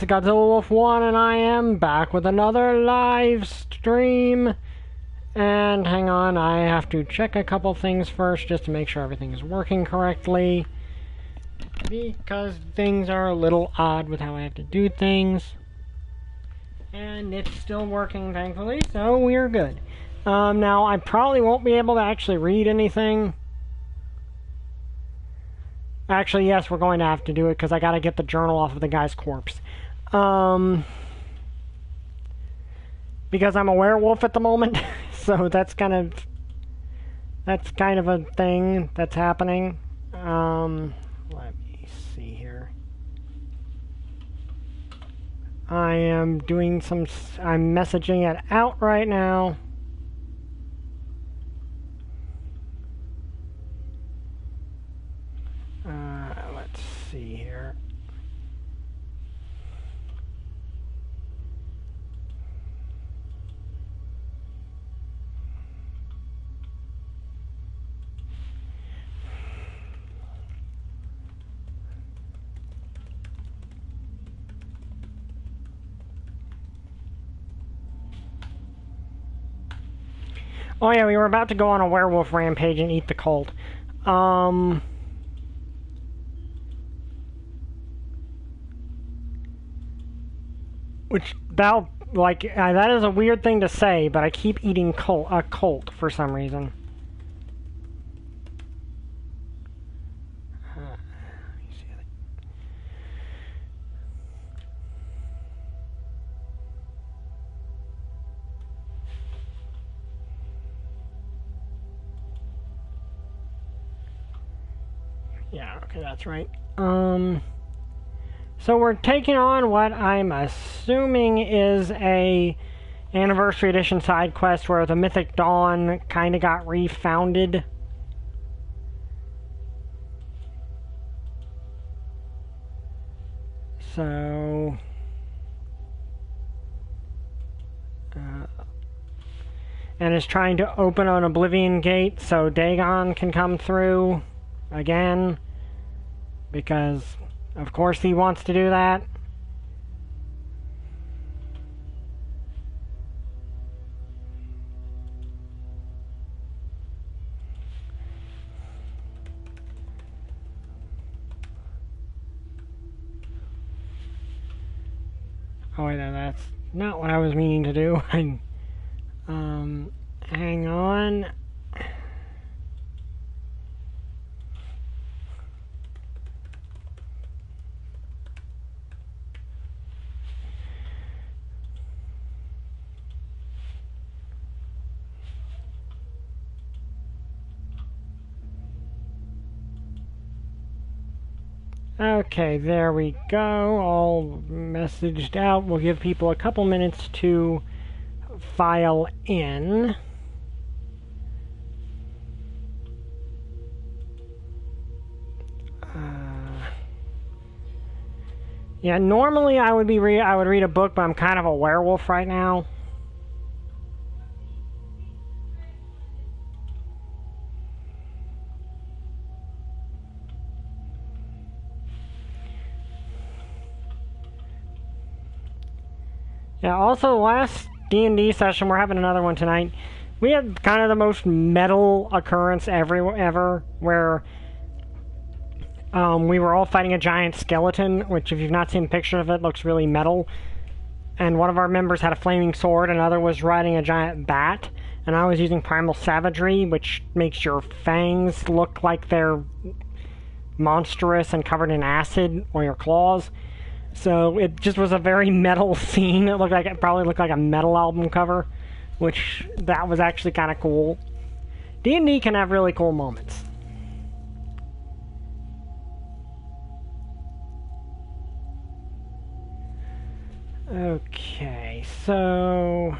It's Godzilla Wolf 1 and I am back with another live stream. And hang on, I have to check a couple things first just to make sure everything is working correctly. Because things are a little odd with how I have to do things. And it's still working, thankfully, so we're good. Now, I probably won't be able to actually read anything. Actually, yes, we're going to have to do it because I gotta get the journal off of the guy's corpse. Because I'm a werewolf at the moment, so that's kind of a thing that's happening. Let me see here. I'm messaging it out right now. Let's see here. Oh yeah, we were about to go on a werewolf rampage and eat the cult. Which, that is a weird thing to say, but I keep eating a cult for some reason. Yeah, okay, that's right. So we're taking on what I'm assuming is a Anniversary Edition side quest where the Mythic Dawn kind of got refounded. So... and is trying to open an Oblivion Gate so Dagon can come through again, because of course he wants to do that. Oh wait, no, that's not what I was meaning to do. Hang on. Okay, there we go. All messaged out. We'll give people a couple minutes to file in. Yeah, normally I would read a book, but I'm kind of a werewolf right now. Yeah, also last D&D session, we're having another one tonight, we had kind of the most metal occurrence ever, where we were all fighting a giant skeleton, which if you've not seen a picture of it, looks really metal. And one of our members had a flaming sword, another was riding a giant bat, and I was using Primal Savagery, which makes your fangs look like they're monstrous and covered in acid, or your claws. So it just was a very metal scene. It probably looked like a metal album cover, which that was actually kind of cool. D&D can have really cool moments. Okay, so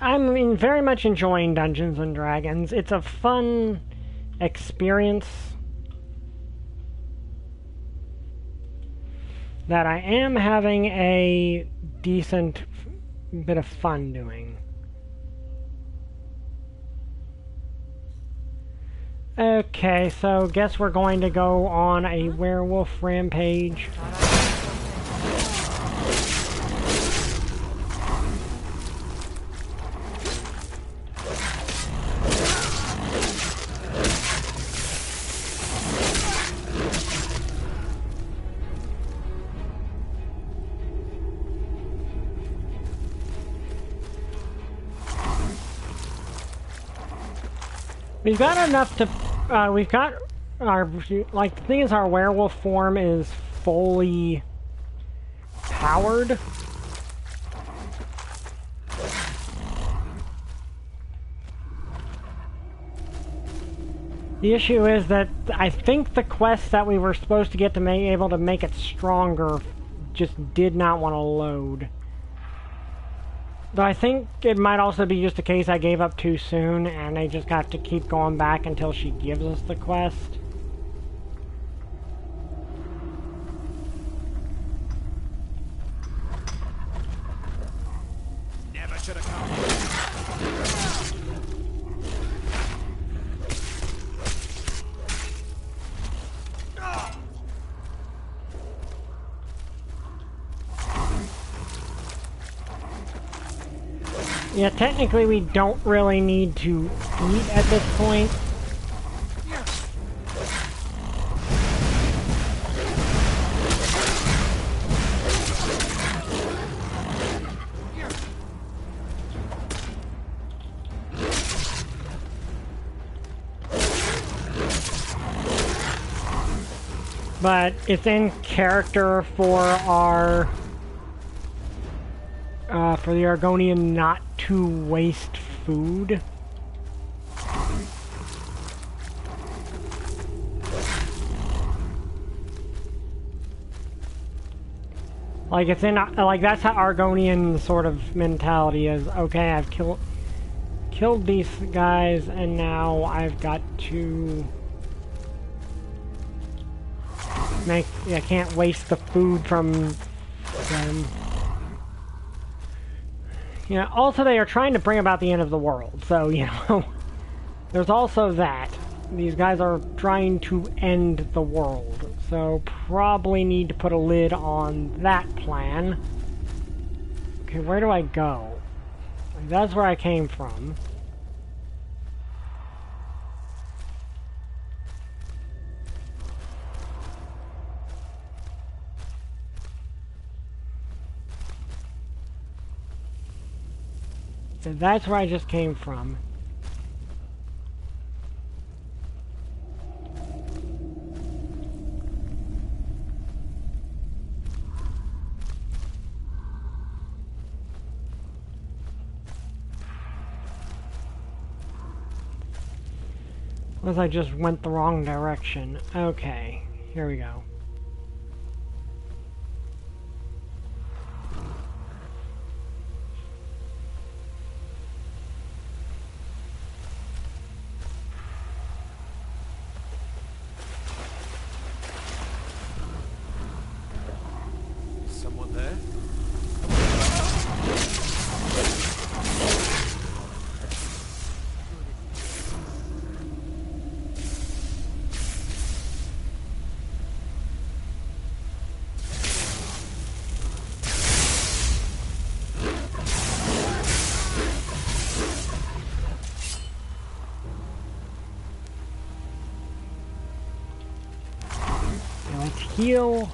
I'm very much enjoying Dungeons and Dragons. It's a fun experience that I am having a decent bit of fun doing. Okay, so guess we're going to go on a werewolf rampage. We've got enough to, we've got our, like, the thing is our werewolf form is fully powered. The issue is that I think the quest that we were supposed to get to be able to make it stronger just did not want to load. Though I think it might also be just a case I gave up too soon, and I just got to keep going back until she gives us the quest. Never should have come. Yeah, technically we don't really need to eat at this point. But it's in character for our for the Argonian not to waste food. Like it's in like that's how Argonian sort of mentality is. Okay, I've killed these guys, and now I've got to make. I can't waste the food from them. You know, also they are trying to bring about the end of the world, so, you know, there's also that. These guys are trying to end the world, so probably need to put a lid on that plan. Okay, where do I go? That's where I came from. So that's where I just came from. Unless I just went the wrong direction. Okay, here we go. Someone there? Now let's heal.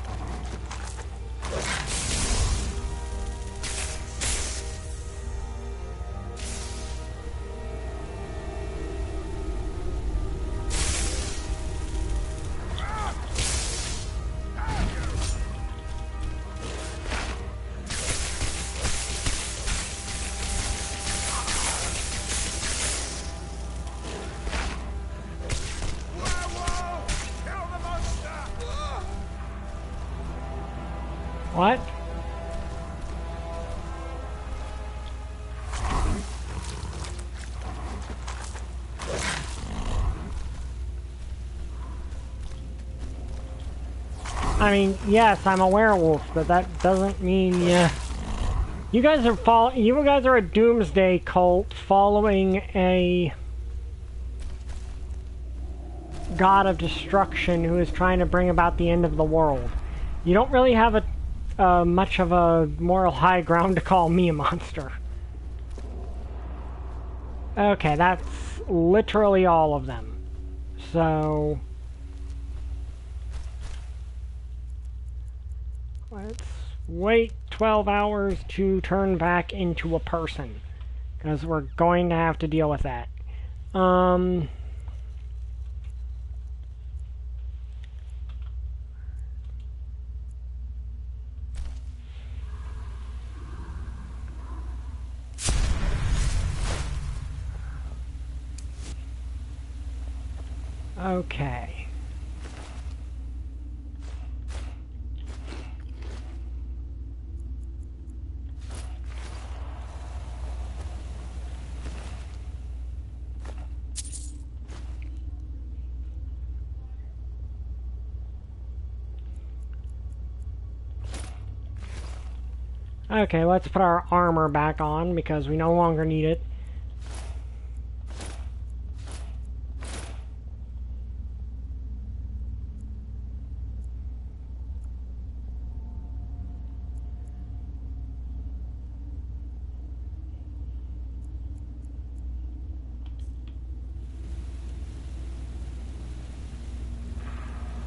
What? I mean, yes, I'm a werewolf, but that doesn't mean you guys are a doomsday cult following a god of destruction who is trying to bring about the end of the world. You don't really have much of a moral high ground to call me a monster. Okay, that's literally all of them. So... let's wait 12 hours to turn back into a person. Because we're going to have to deal with that. Okay. Okay, let's put our armor back on because we no longer need it.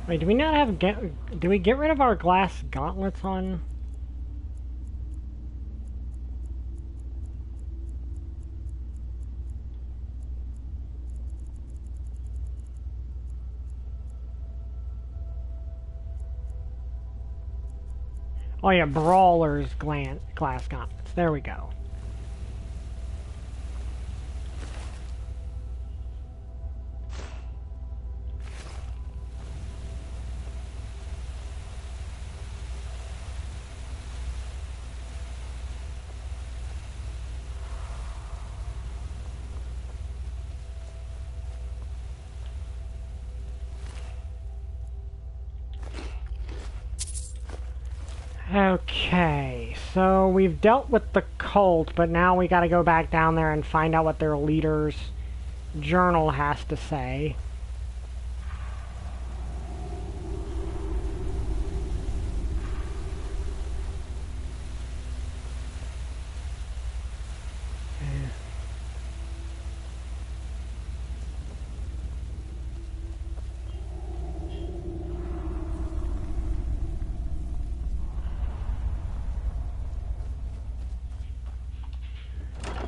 Wait, do we not have... do we get rid of our glass gauntlets on? Oh yeah, Brawler's glass gauntlets. There we go. Okay, so we've dealt with the cult, but now we gotta go back down there and find out what their leader's journal has to say.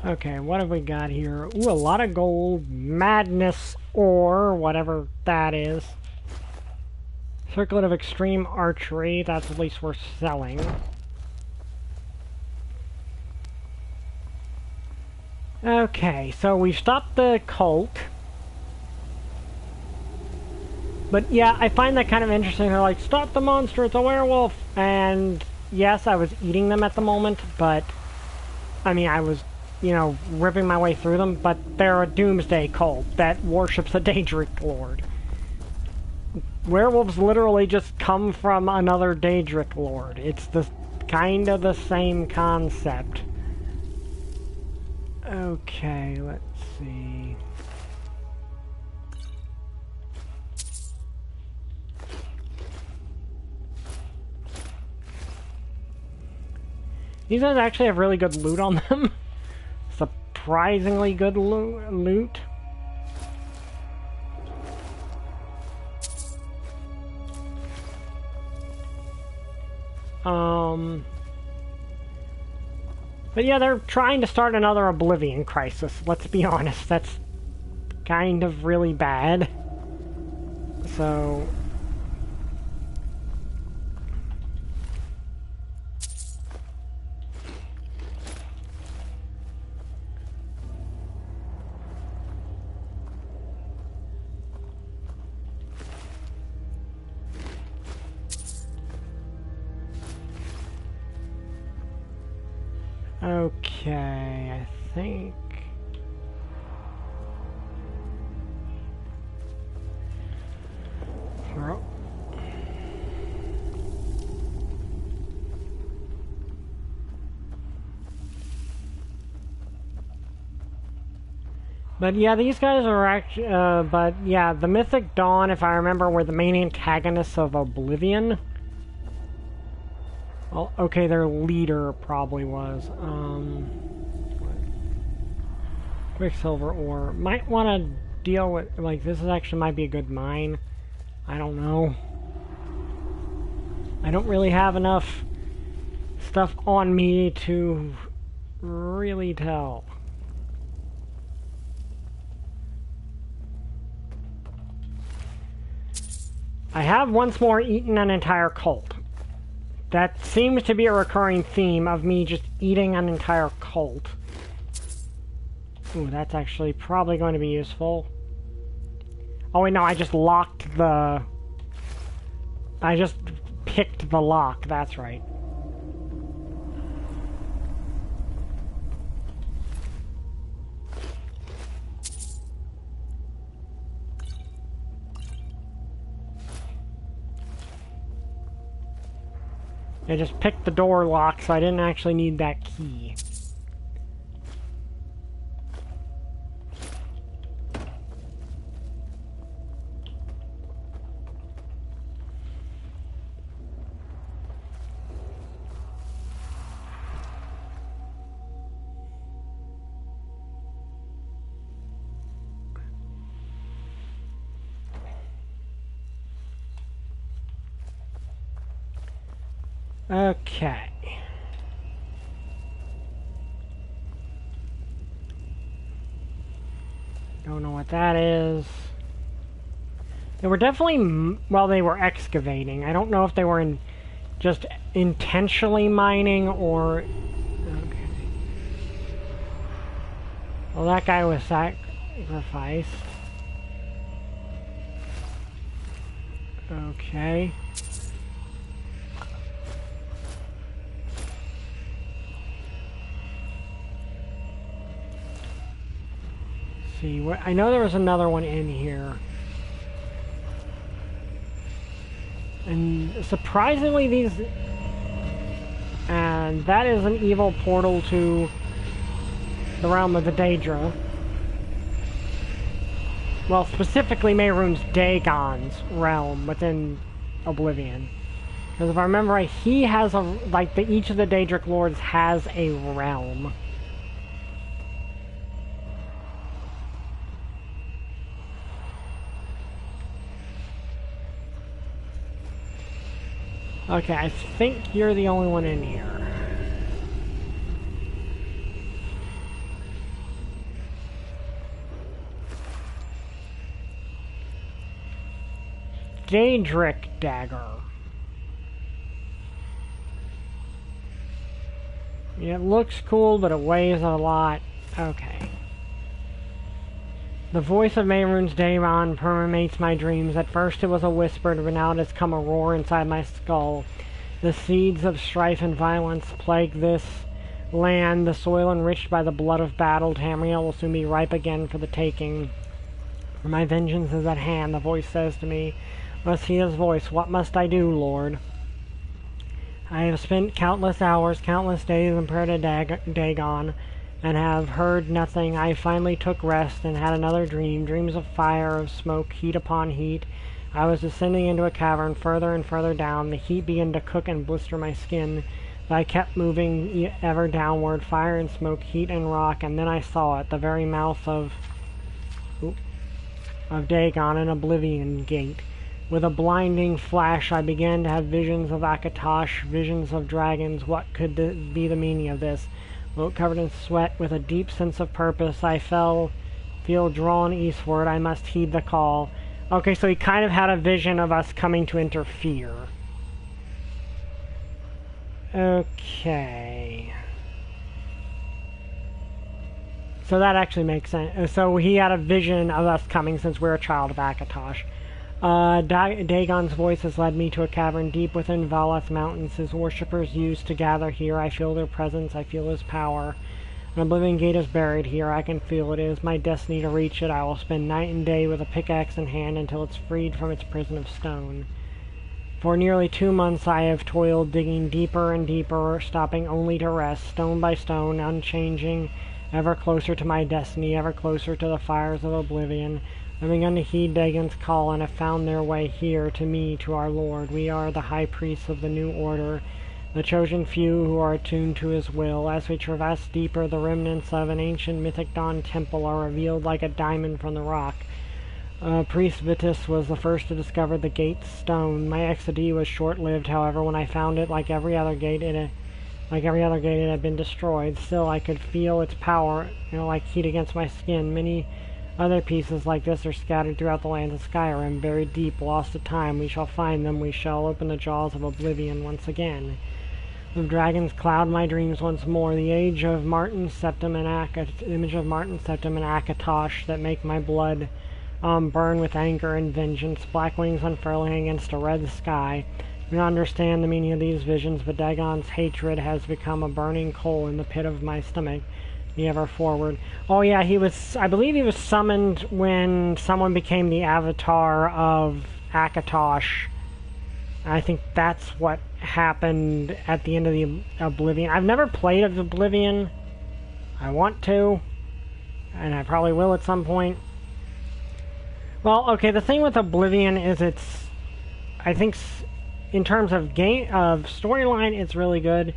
Okay, what have we got here? Ooh, a lot of gold. Madness ore, whatever that is. Circlet of extreme archery, that's at least worth selling. Okay, so we've stopped the cult. But yeah, I find that kind of interesting. They're like, stop the monster, it's a werewolf! And yes, I was eating them at the moment, but... I mean, I was... you know, ripping my way through them, but they're a doomsday cult that worships a Daedric Lord. Werewolves literally just come from another Daedric Lord. It's the kind of the same concept. Okay, let's see. These guys actually have really good loot on them. Surprisingly good loot. But yeah, they're trying to start another Oblivion crisis. Let's be honest, that's kind of really bad. So... okay, I think... But yeah, these guys are actually, but yeah, the Mythic Dawn, if I remember, were the main antagonists of Oblivion. Well, okay, their leader probably was, Quicksilver ore. Might want to deal with, like, this is actually might be a good mine. I don't know. I don't really have enough stuff on me to really tell. I have once more eaten an entire cult. That seems to be a recurring theme of me just eating an entire cult. Ooh, that's actually probably going to be useful. Oh wait, no, I just locked the... I just picked the lock, that's right. I just picked the door lock, so I didn't actually need that key. Okay. Don't know what that is. They were definitely, well, they were excavating. I don't know if they were just intentionally mining or... Okay. Well, that guy was sacrificed. Okay. See, I know there was another one in here. And surprisingly these... And that is an evil portal to the realm of the Daedra. Well, specifically Mehrunes Dagon's realm within Oblivion. Because if I remember right, he has a... Like, each of the Daedric Lords has a realm. Okay, I think you're the only one in here. Daedric Dagger. Yeah, it looks cool, but it weighs a lot. Okay. The voice of Mehrunes Dagon permeates my dreams. At first it was a whisper, but now it has come a roar inside my skull. The seeds of strife and violence plague this land. The soil enriched by the blood of battle. Tamriel will soon be ripe again for the taking. For my vengeance is at hand, the voice says to me. Must hear his voice. What must I do, Lord? I have spent countless hours, countless days in prayer to Dagon, and have heard nothing. I finally took rest and had another dream. Dreams of fire, of smoke, heat upon heat. I was descending into a cavern further and further down. The heat began to cook and blister my skin. But I kept moving ever downward. Fire and smoke, heat and rock. And then I saw it, the very mouth of Dagon, an Oblivion gate. With a blinding flash, I began to have visions of Akatosh, visions of dragons. What could be the meaning of this? Covered in sweat, with a deep sense of purpose, I feel drawn eastward. I must heed the call. Okay, so he kind of had a vision of us coming to interfere. Okay. So that actually makes sense. So he had a vision of us coming since we're a child of Akatosh. Dagon's voice has led me to a cavern deep within Valeth Mountains. His worshippers used to gather here. I feel their presence. I feel his power. An Oblivion gate is buried here. I can feel it. It is my destiny to reach it. I will spend night and day with a pickaxe in hand until it's freed from its prison of stone. For nearly 2 months I have toiled, digging deeper and deeper, stopping only to rest, stone by stone, unchanging ever closer to my destiny, ever closer to the fires of oblivion. I've begun to heed Dagon's call and have found their way here to me, to our Lord. We are the high priests of the new order, the chosen few who are attuned to his will. As we traverse deeper, the remnants of an ancient mythic dawn temple are revealed like a diamond from the rock. Priest Vitus was the first to discover the gate's stone. My exodus was short-lived, however. When I found it, like every other gate, it had been destroyed. Still, I could feel its power, like heat against my skin. Many other pieces like this are scattered throughout the lands of Skyrim, buried deep, lost to time. We shall find them. We shall open the jaws of oblivion once again. The dragons cloud my dreams once more. The image of Martin Septim and Akatosh that make my blood burn with anger and vengeance. Black wings unfurling against a red sky. I do not understand the meaning of these visions, but Dagon's hatred has become a burning coal in the pit of my stomach. Be ever forward. Oh yeah, I believe he was summoned when someone became the avatar of Akatosh. I think that's what happened at the end of the Oblivion. I've never played of Oblivion. I want to, and I probably will at some point. Well, okay, the thing with Oblivion is I think in terms of storyline, it's really good.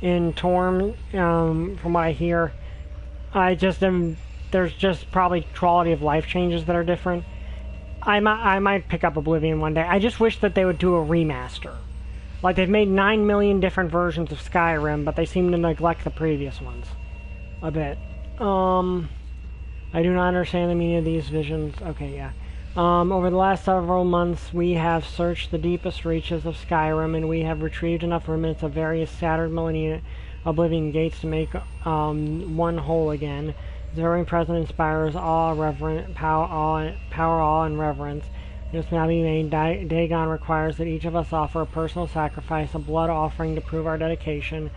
In Torm, from what I hear, there's just probably quality of life changes that are different. I might pick up Oblivion one day. I just wish that they would do a remaster. Like, they've made 9 million different versions of Skyrim, but they seem to neglect the previous ones a bit. I do not understand the meaning of these visions. Okay, yeah. Over the last several months, we have searched the deepest reaches of Skyrim, and we have retrieved enough remnants of various scattered millennia Oblivion gates to make one whole again. The very present inspires awe, power, and reverence. It must now be made. Dagon requires that each of us offer a personal sacrifice, a blood offering to prove our dedication.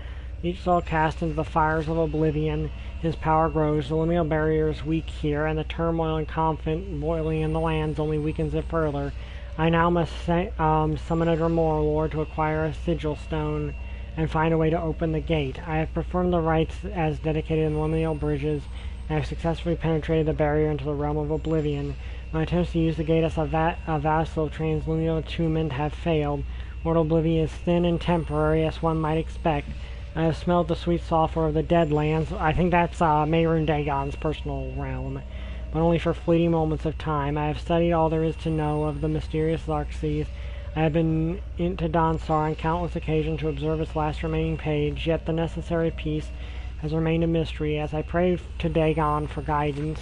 Each soul cast into the fires of oblivion, his power grows. The liminal barrier is weak here, and the turmoil and conflict boiling in the lands only weakens it further. I now must summon a Dremor Lord to acquire a sigil stone and find a way to open the gate. I have performed the rites as dedicated in the liminal bridges, and I have successfully penetrated the barrier into the realm of oblivion. My attempts to use the gate as a vassal of transliminal attunement have failed. Mortal oblivion is thin and temporary, as one might expect. I have smelled the sweet sulfur of the Deadlands. I think that's Mehrunes Dagon's personal realm, but only for fleeting moments of time. I have studied all there is to know of the mysterious Xerxes. I have been into Donstar on countless occasions to observe its last remaining page, yet the necessary piece has remained a mystery. As I pray to Dagon for guidance,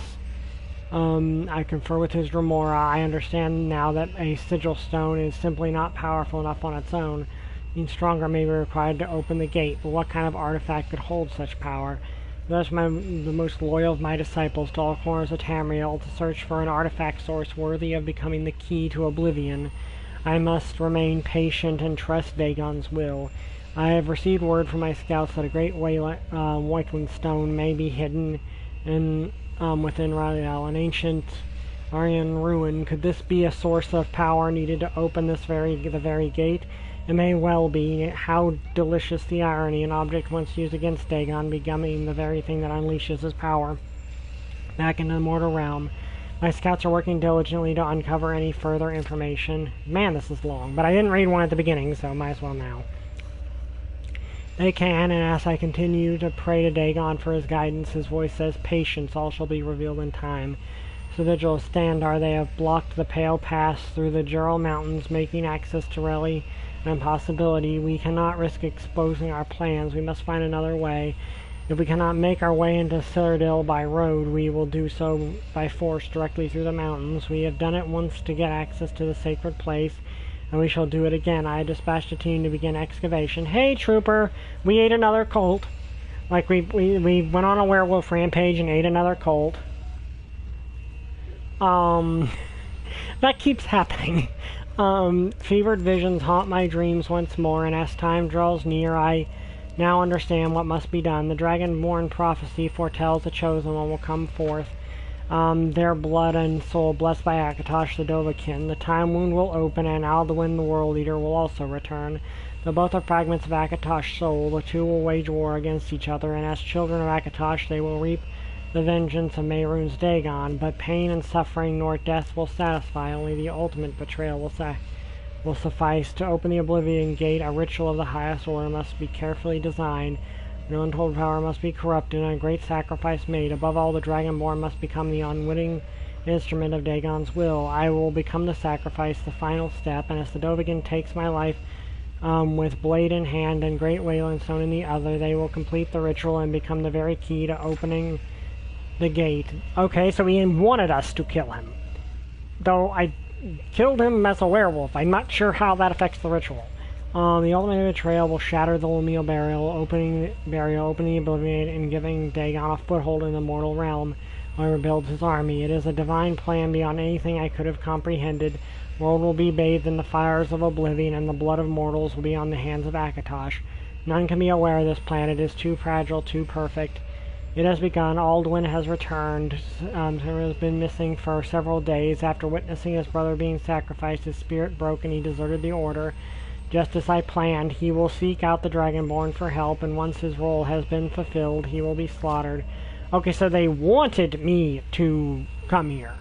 I confer with his Dremora. I understand now that a sigil stone is simply not powerful enough on its own. Being stronger may be required to open the gate, but what kind of artifact could hold such power? Thus, the most loyal of my disciples to all corners of Tamriel to search for an artifact source worthy of becoming the key to oblivion. I must remain patient and trust Dagon's will. I have received word from my scouts that a great Whiteling stone may be hidden within Radial, an ancient Aryan ruin. Could this be a source of power needed to open the very gate? It may well be. How delicious the irony, an object once used against Dagon becoming the very thing that unleashes his power back into the mortal realm. My scouts are working diligently to uncover any further information. Man, this is long, but I didn't read one at the beginning, so might as well now. They can, and as I continue to pray to Dagon for his guidance, his voice says, "Patience, all shall be revealed in time." So vigil stand are they have blocked the pale pass through the Jural Mountains, making access to Reli an impossibility. We cannot risk exposing our plans. We must find another way. If we cannot make our way into Cyrodiil by road, we will do so by force directly through the mountains. We have done it once to get access to the sacred place, and we shall do it again. I dispatched a team to begin excavation. Hey, trooper! We ate another colt. Like, we went on a werewolf rampage and ate another colt. That keeps happening. Fevered visions haunt my dreams once more, and as time draws near, I now understand what must be done. The dragon-born prophecy foretells the chosen one will come forth, their blood and soul blessed by Akatosh the Dovahkiin. The time wound will open, and Alduin the World Eater will also return. Though both are fragments of Akatosh's soul, the two will wage war against each other, and as children of Akatosh they will reap the vengeance of Mehrunes Dagon, but pain and suffering nor death will satisfy, only the ultimate betrayal will suffice. To open the Oblivion Gate, a ritual of the highest order must be carefully designed. No untold power must be corrupted, and a great sacrifice made. Above all, the Dragonborn must become the unwitting instrument of Dagon's will. I will become the sacrifice, the final step, and as the Dovahkiin takes my life with blade in hand and great Wayland Stone in the other, they will complete the ritual and become the very key to opening the gate. Okay, so he wanted us to kill him. Though I killed him as a werewolf. I'm not sure how that affects the ritual. The ultimate betrayal will shatter the Lumiel barrier, opening the Oblivion and giving Dagon a foothold in the mortal realm where he rebuilds his army. It is a divine plan beyond anything I could have comprehended. The world will be bathed in the fires of oblivion, and the blood of mortals will be on the hands of Akatosh. None can be aware of this plan. It is too fragile, too perfect. It has begun. Alduin has returned. He has been missing for several days. After witnessing his brother being sacrificed, his spirit broke and he deserted the Order. Just as I planned, he will seek out the Dragonborn for help, and once his role has been fulfilled, he will be slaughtered. Okay, so they wanted me to come here.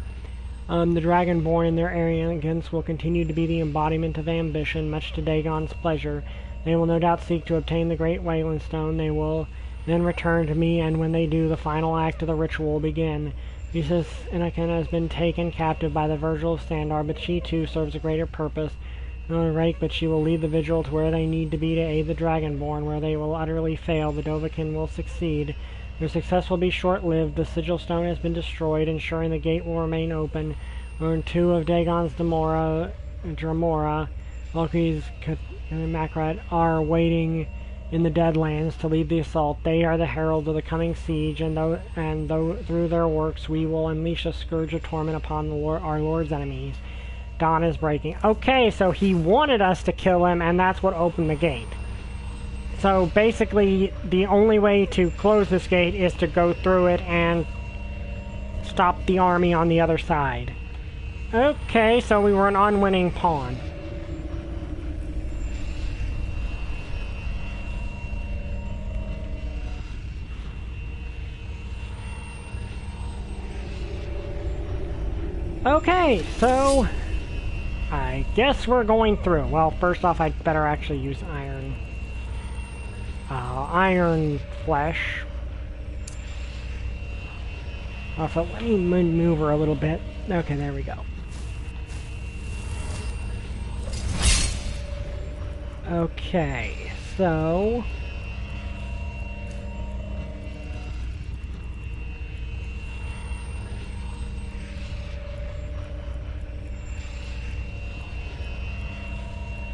The Dragonborn in their arrogance will continue to be the embodiment of ambition, much to Dagon's pleasure. They will no doubt seek to obtain the Great Wayland Stone. They will then return to me, and when they do, the final act of the ritual will begin. Princess Inaken has been taken captive by the Virgil of Sandar, but she too serves a greater purpose. Not only right, but she will lead the Vigil to where they need to be to aid the Dragonborn. Where they will utterly fail, the Dovahkiin will succeed. Their success will be short-lived. The Sigil Stone has been destroyed, ensuring the gate will remain open. Where two of Dagon's Dramora, Valkyrie's and Makrat are waiting in the Deadlands to lead the assault. They are the heralds of the coming siege, and through their works we will unleash a scourge of torment upon our Lord's enemies. Dawn is breaking. Okay, so he wanted us to kill him, and that's what opened the gate. So basically, the only way to close this gate is to go through it and stop the army on the other side. Okay, so we were an unwinning pawn. Okay, so I guess we're going through. Well, first off, I'd better actually use iron flesh. So let me move her a little bit. Okay, there we go. Okay, so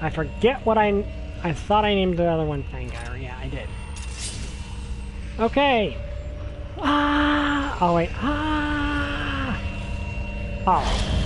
I forget what I thought I named the other one Fangire. Yeah, I did. Okay. Ah! Oh, wait. Ah! Oh.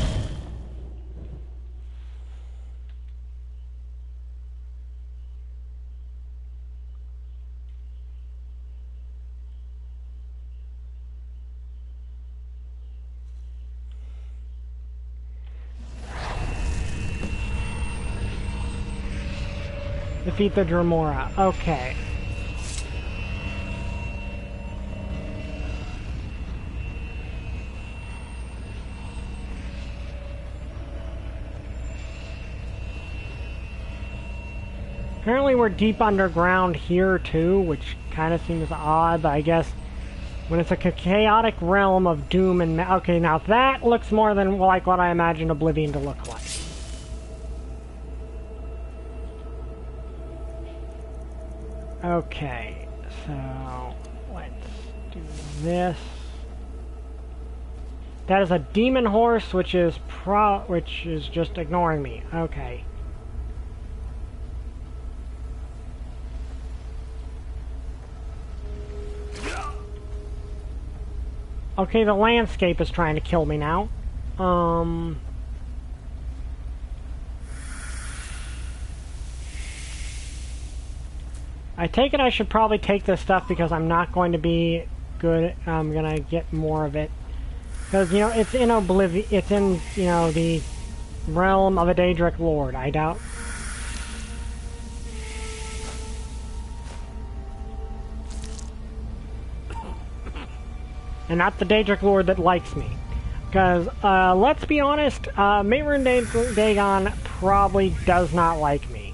Defeat the Dramora. Okay. Apparently we're deep underground here too, which kind of seems odd, but I guess when it's a chaotic realm of doom and... Okay, now that looks more than like what I imagined Oblivion to look like. Okay, so let's do this. That is a demon horse, which is just ignoring me. Okay. Okay, the landscape is trying to kill me now. I take it I should probably take this stuff because I'm not going to be good. I'm gonna get more of it. Because, you know, it's in Oblivion. It's in, you know, the realm of a Daedric Lord. I doubt. and not the Daedric Lord that likes me. Because, let's be honest, Mayrun Dagon probably does not like me.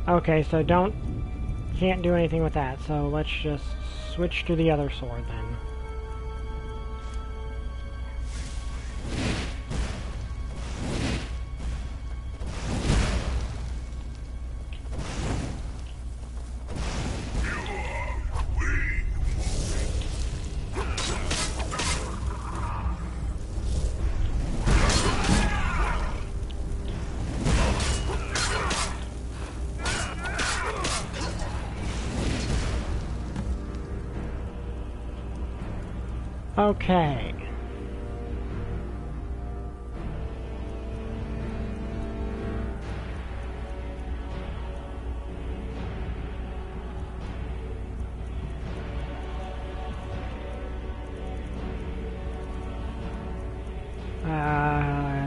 Okay, so can't do anything with that, so let's just switch to the other sword then. Okay.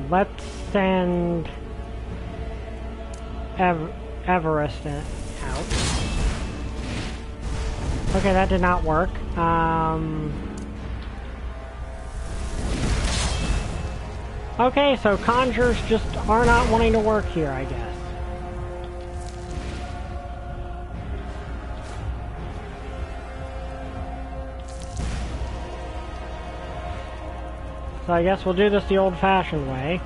Let's send Everest out. Okay, that did not work. Okay, so conjures just are not wanting to work here, I guess. So I guess we'll do this the old-fashioned way.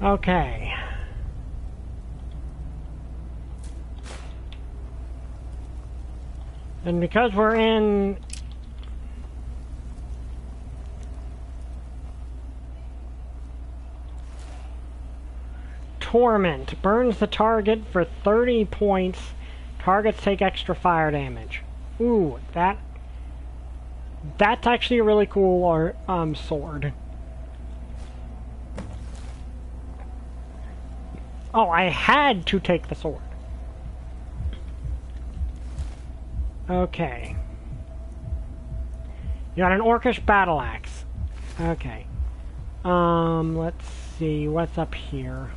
Okay. And because we're in... Torment. Burns the target for 30 points. Targets take extra fire damage. Ooh, that's actually a really cool sword. Oh, I had to take the sword. Okay. You got an orcish battle axe. Okay. Let's see what's up here.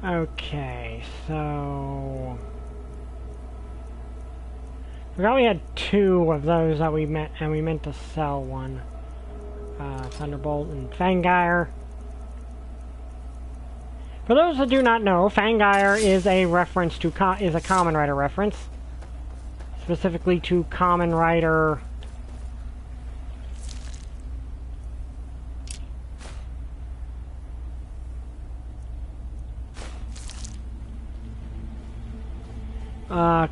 Okay, so... I forgot we had 2 of those that we meant to sell one. Thunderbolt and Fangire. For those that do not know, Fangire is a reference to is a Common Rider reference, specifically to Common Rider.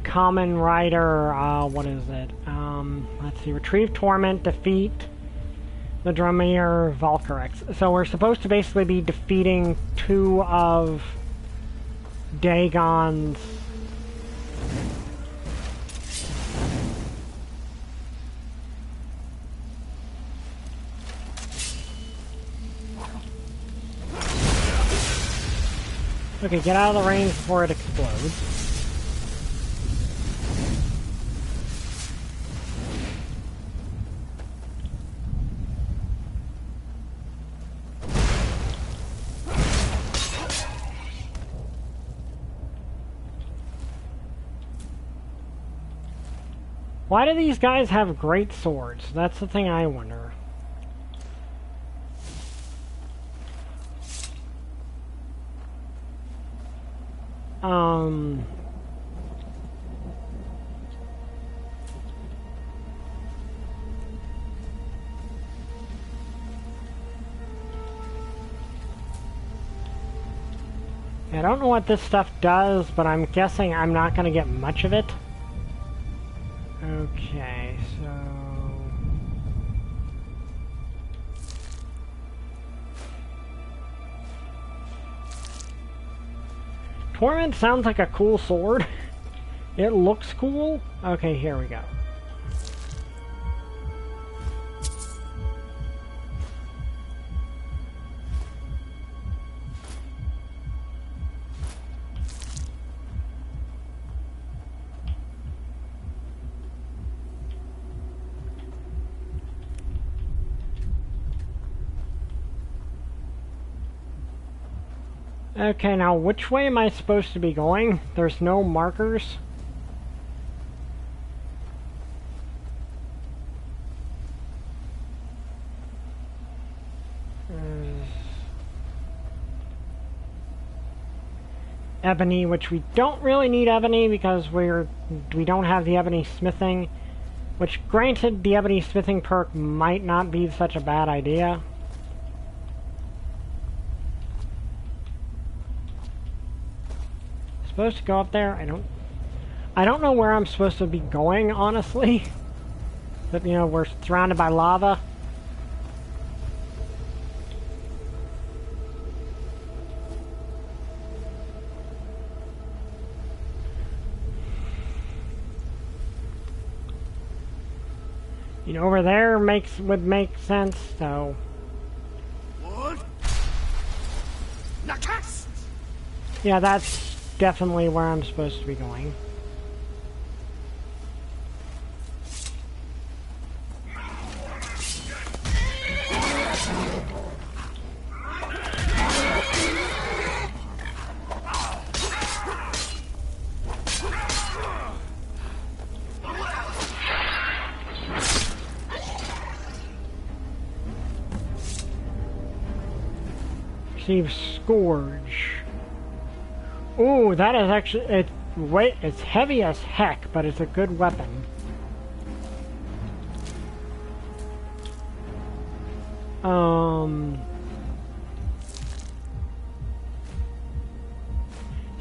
Common Rider, what is it? Let's see, Retrieve Torment, defeat the Dromir Valkyrex. So we're supposed to basically be defeating 2 of Dagon's... Okay, get out of the range before it explodes. Why do these guys have great swords? That's the thing I wonder. I don't know what this stuff does, but I'm guessing I'm not going to get much of it. Okay, so... Torment sounds like a cool sword. It looks cool. Okay, here we go. Okay, now which way am I supposed to be going? There's no markers. Ebony, which we don't really need ebony because we don't have the ebony smithing. Which, granted, the ebony smithing perk might not be such a bad idea. Supposed to go up there? I don't know where I'm supposed to be going, honestly. But, you know, we're surrounded by lava. You know, over there would make sense, so... Yeah, that's definitely where I'm supposed to be going. Receive Scourge. Ooh, that is actually... It's heavy as heck, but it's a good weapon.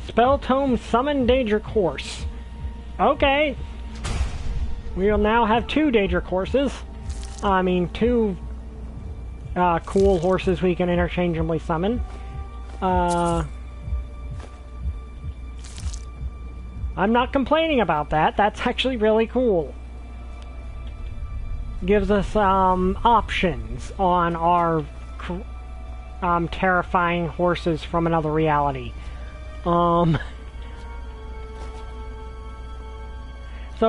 Spell Tome Summon Daedric Horse. Okay. We'll now have 2 Daedric Horses. I mean, 2 cool horses we can interchangeably summon. I'm not complaining about that. That's actually really cool. Gives us options on our terrifying horses from another reality. So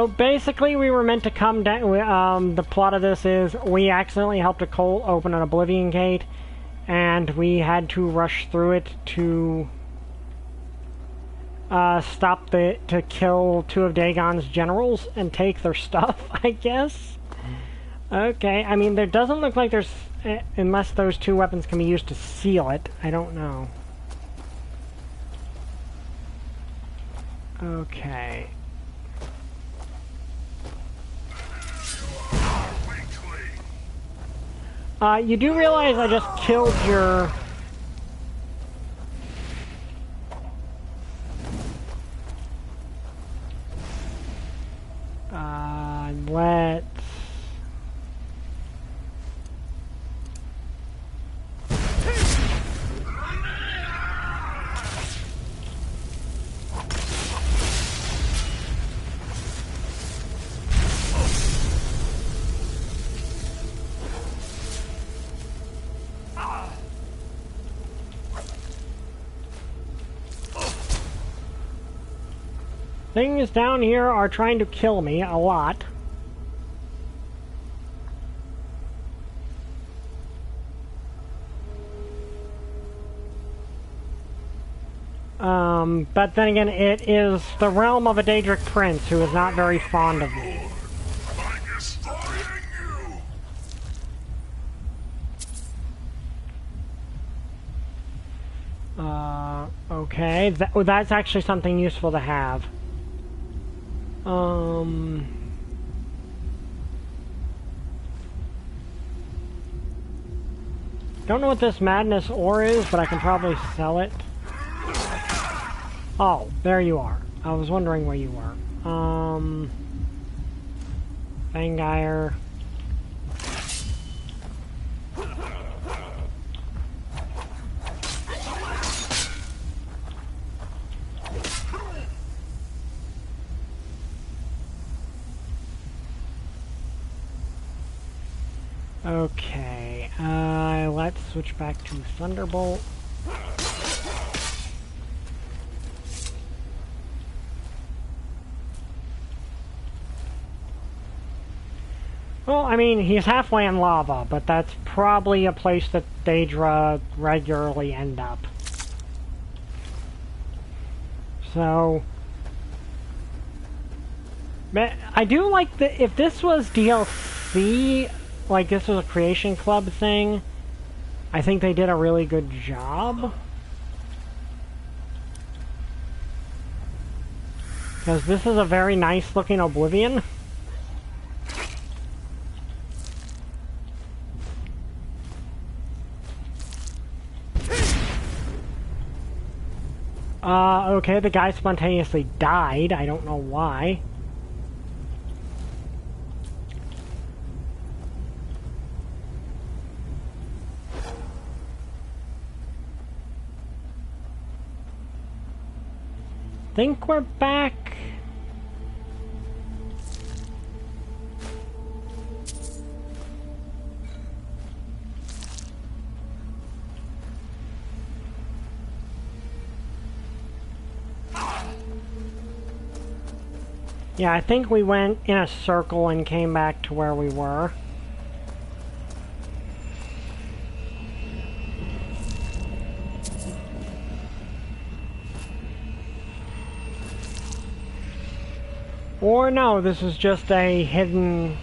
basically we were meant to come down, the plot of this is we accidentally helped a cult open an Oblivion Gate and we had to rush through it to to kill 2 of Dagon's generals and take their stuff, I guess. Okay, I mean there doesn't look like there's, unless those 2 weapons can be used to seal it, I don't know. Okay. You do realize I just killed your... let's... Things down here are trying to kill me a lot. But then again, it is the realm of a Daedric prince who is not very fond of me. Okay, that's actually something useful to have. Don't know what this madness ore is, but I can probably sell it. Oh, there you are. I was wondering where you were. Fangire. Okay, let's switch back to Thunderbolt. Well, I mean, he's halfway in lava, but that's probably a place that Daedra regularly end up. So... I do like that if this was DLC, like this was a Creation Club thing, I think they did a really good job. Because this is a very nice looking Oblivion. Okay, the guy spontaneously died. I don't know why. Think we're back. Yeah, I think we went in a circle and came back to where we were. Or no, this is just a hidden,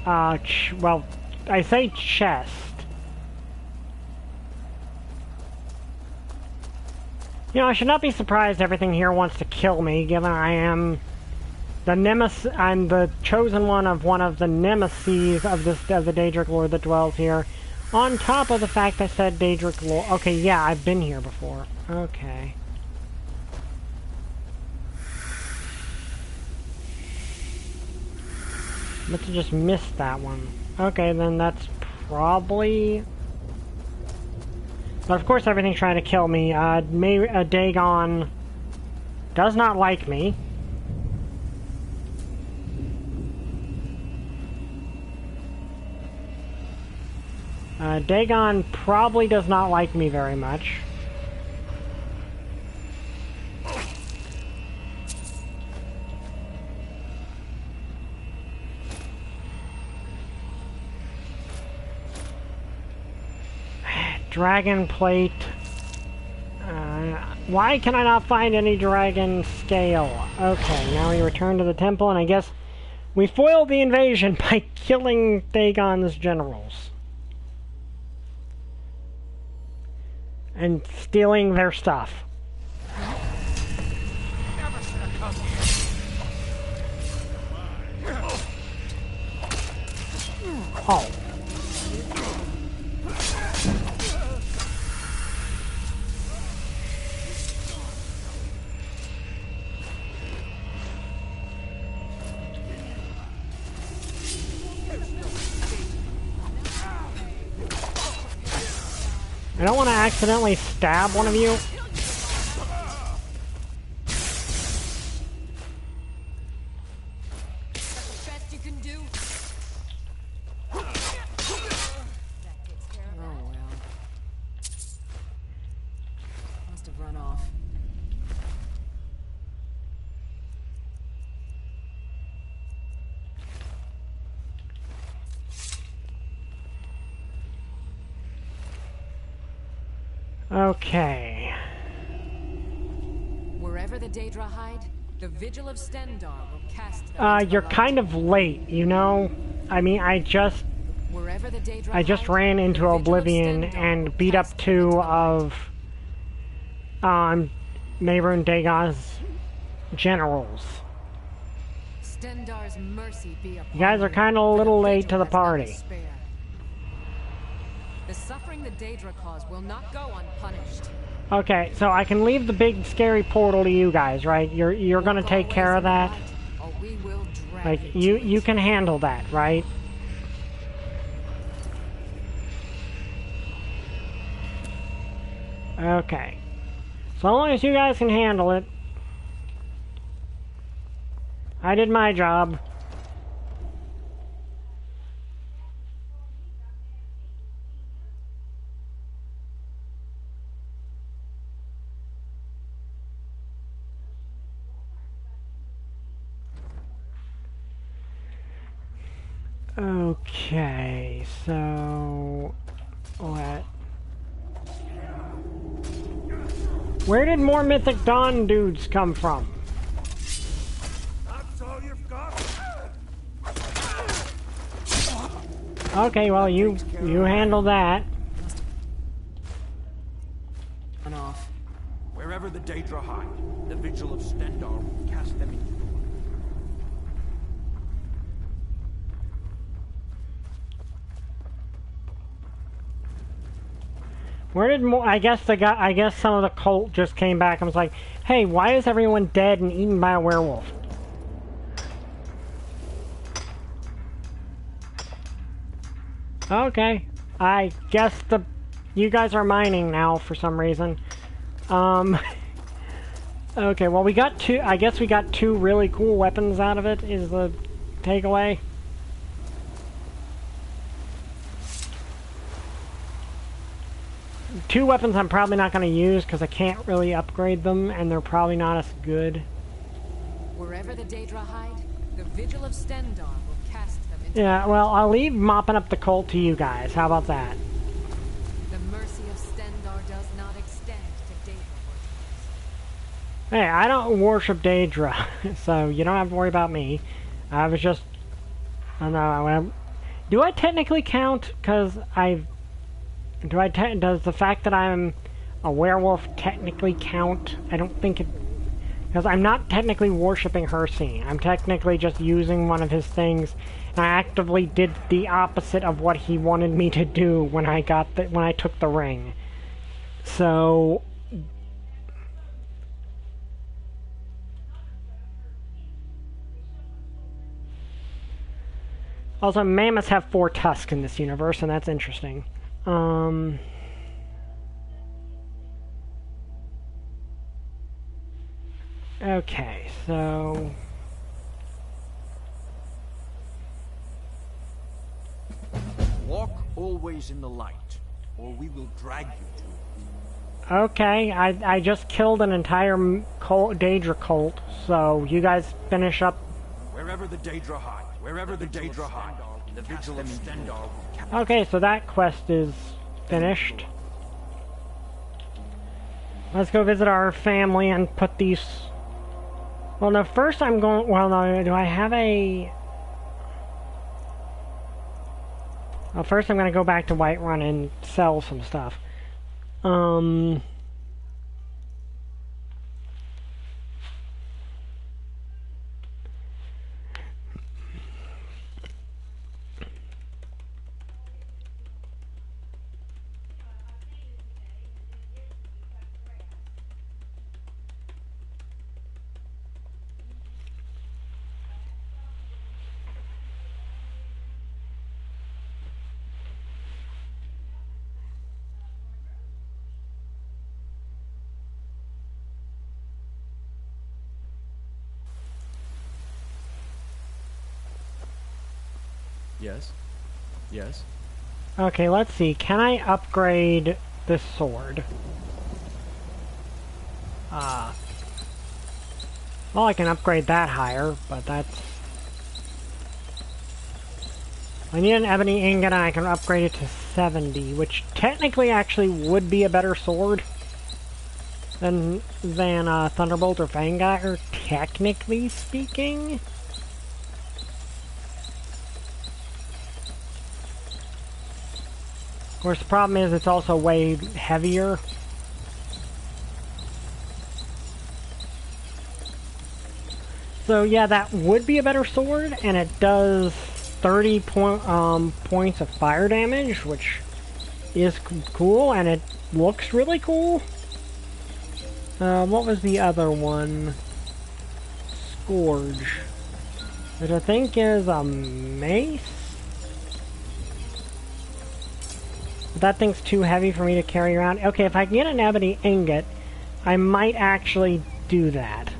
well, I say chest. You know, I should not be surprised everything here wants to kill me, given I am the nemesis, I'm the chosen one of the nemeses of the Daedric Lord that dwells here. On top of the fact I said Daedric Lord. Okay, yeah, I've been here before. Okay. Must have just missed that one. Okay, then that's probably... But of course everything's trying to kill me. Dagon does not like me. Dagon probably does not like me very much. Dragon plate. Why can I not find any dragon scale? Okay, now we return to the temple, and I guess we foiled the invasion by killing Dagon's generals. And stealing their stuff. Oh. I don't want to accidentally stab one of you. Okay. Wherever the Daedra hide, the Vigil of Stendar will cast them You're kind of late, you know? I mean, I just ran into Oblivion and beat up two of Mehrunes Dagon's generals. Stendar's mercy be upon you guys are kind of a little late to the party. The suffering the Daedra cause will not go unpunished. Okay, so I can leave the big scary portal to you guys, right? You're gonna take care of that? Like, you can handle that, right? Okay. So long as you guys can handle it. I did my job. Okay, so... what? Where did more Mythic Dawn dudes come from? That's all you've got? Okay, well, you handle that. And off. Wherever the Daedra hide, the Vigil of Stendar will cast them into the light. Where did more? I guess some of the cult just came back and was like, "Hey, why is everyone dead and eaten by a werewolf?" Okay, I guess you guys are mining now for some reason. Okay, well we got two. I guess we got two really cool weapons out of it. Is the takeaway? Two weapons I'm probably not going to use because I can't really upgrade them, and they're probably not as good. Wherever the Daedra hide, the Vigil of Stendar will cast them into... Yeah, well, I'll leave mopping up the cult to you guys. How about that? The mercy of Stendar does not extend to Daedra worshippers. Hey, I don't worship Daedra, so you don't have to worry about me. I was just... I don't know, do I technically count? Because I've... does the fact that I'm a werewolf technically count? I don't think it... because I'm not technically worshipping Hersey. I'm technically just using one of his things. And I actively did the opposite of what he wanted me to do when I took the ring. So... also, mammoths have 4 tusks in this universe, and that's interesting. Okay, so... Walk always in the light, or we will drag you to it. Okay, I just killed an entire Daedra cult, so you guys finish up. Wherever the Daedra hide, the Vigil of Stendar will cast them. Okay, so that quest is finished. Let's go visit our family and put these... well, no, first I'm going... well, no, do I have a... well, first I'm going to go back to Whiterun and sell some stuff. Yes. Yes. Okay, let's see. Can I upgrade this sword? Well, I can upgrade that higher, but that's... I need an ebony ingot and I can upgrade it to 70, which technically actually would be a better sword than Thunderbolt or Fangire, technically speaking. Of course, the problem is it's also way heavier. So yeah, that would be a better sword, and it does 30 points of fire damage, which is cool, and it looks really cool. What was the other one? Scourge. Which I think is a mace? But that thing's too heavy for me to carry around. Okay, if I can get an ebony ingot, I might actually do that.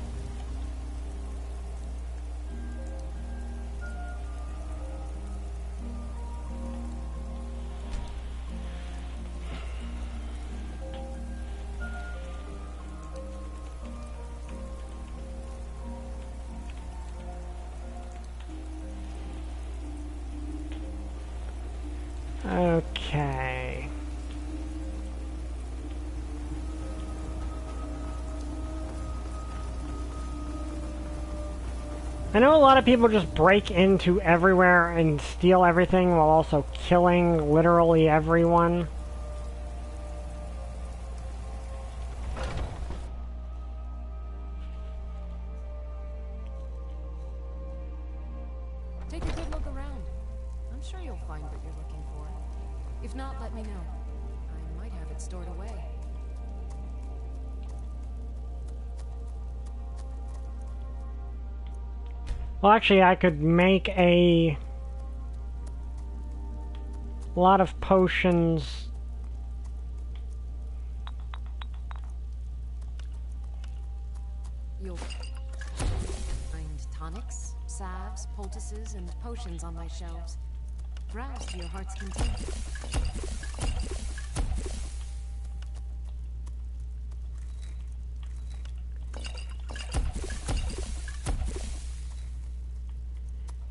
Okay. I know a lot of people just break into everywhere and steal everything while also killing literally everyone. Take a good look around. I'm sure you'll find what you're looking for. If not, let me know. I might have it stored away. Well, actually, I could make a lot of potions. You'll find tonics, salves, poultices, and potions on my shelves. Browse to your heart's content.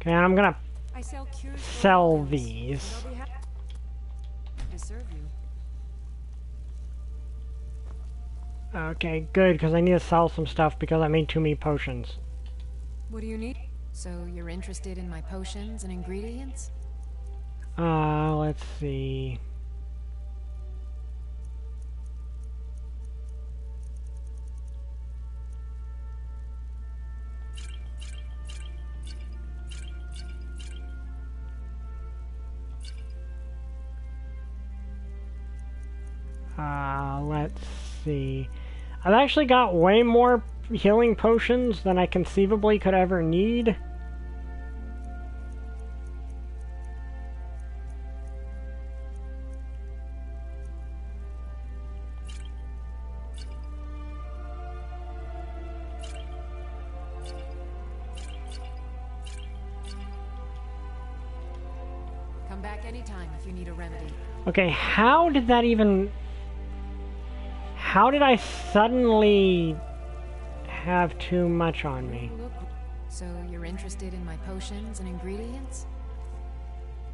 Okay, I'm gonna I sell cures for sell all ills, these. and I'll be happy to serve you. Okay, good, because I need to sell some stuff because I made too many potions. What do you need? So you're interested in my potions and ingredients? Let's see. Let's see. I've actually got way more healing potions than I conceivably could ever need. Come back anytime if you need a remedy. Okay, how did that even... How did I suddenly have too much on me? So you're interested in my potions and ingredients?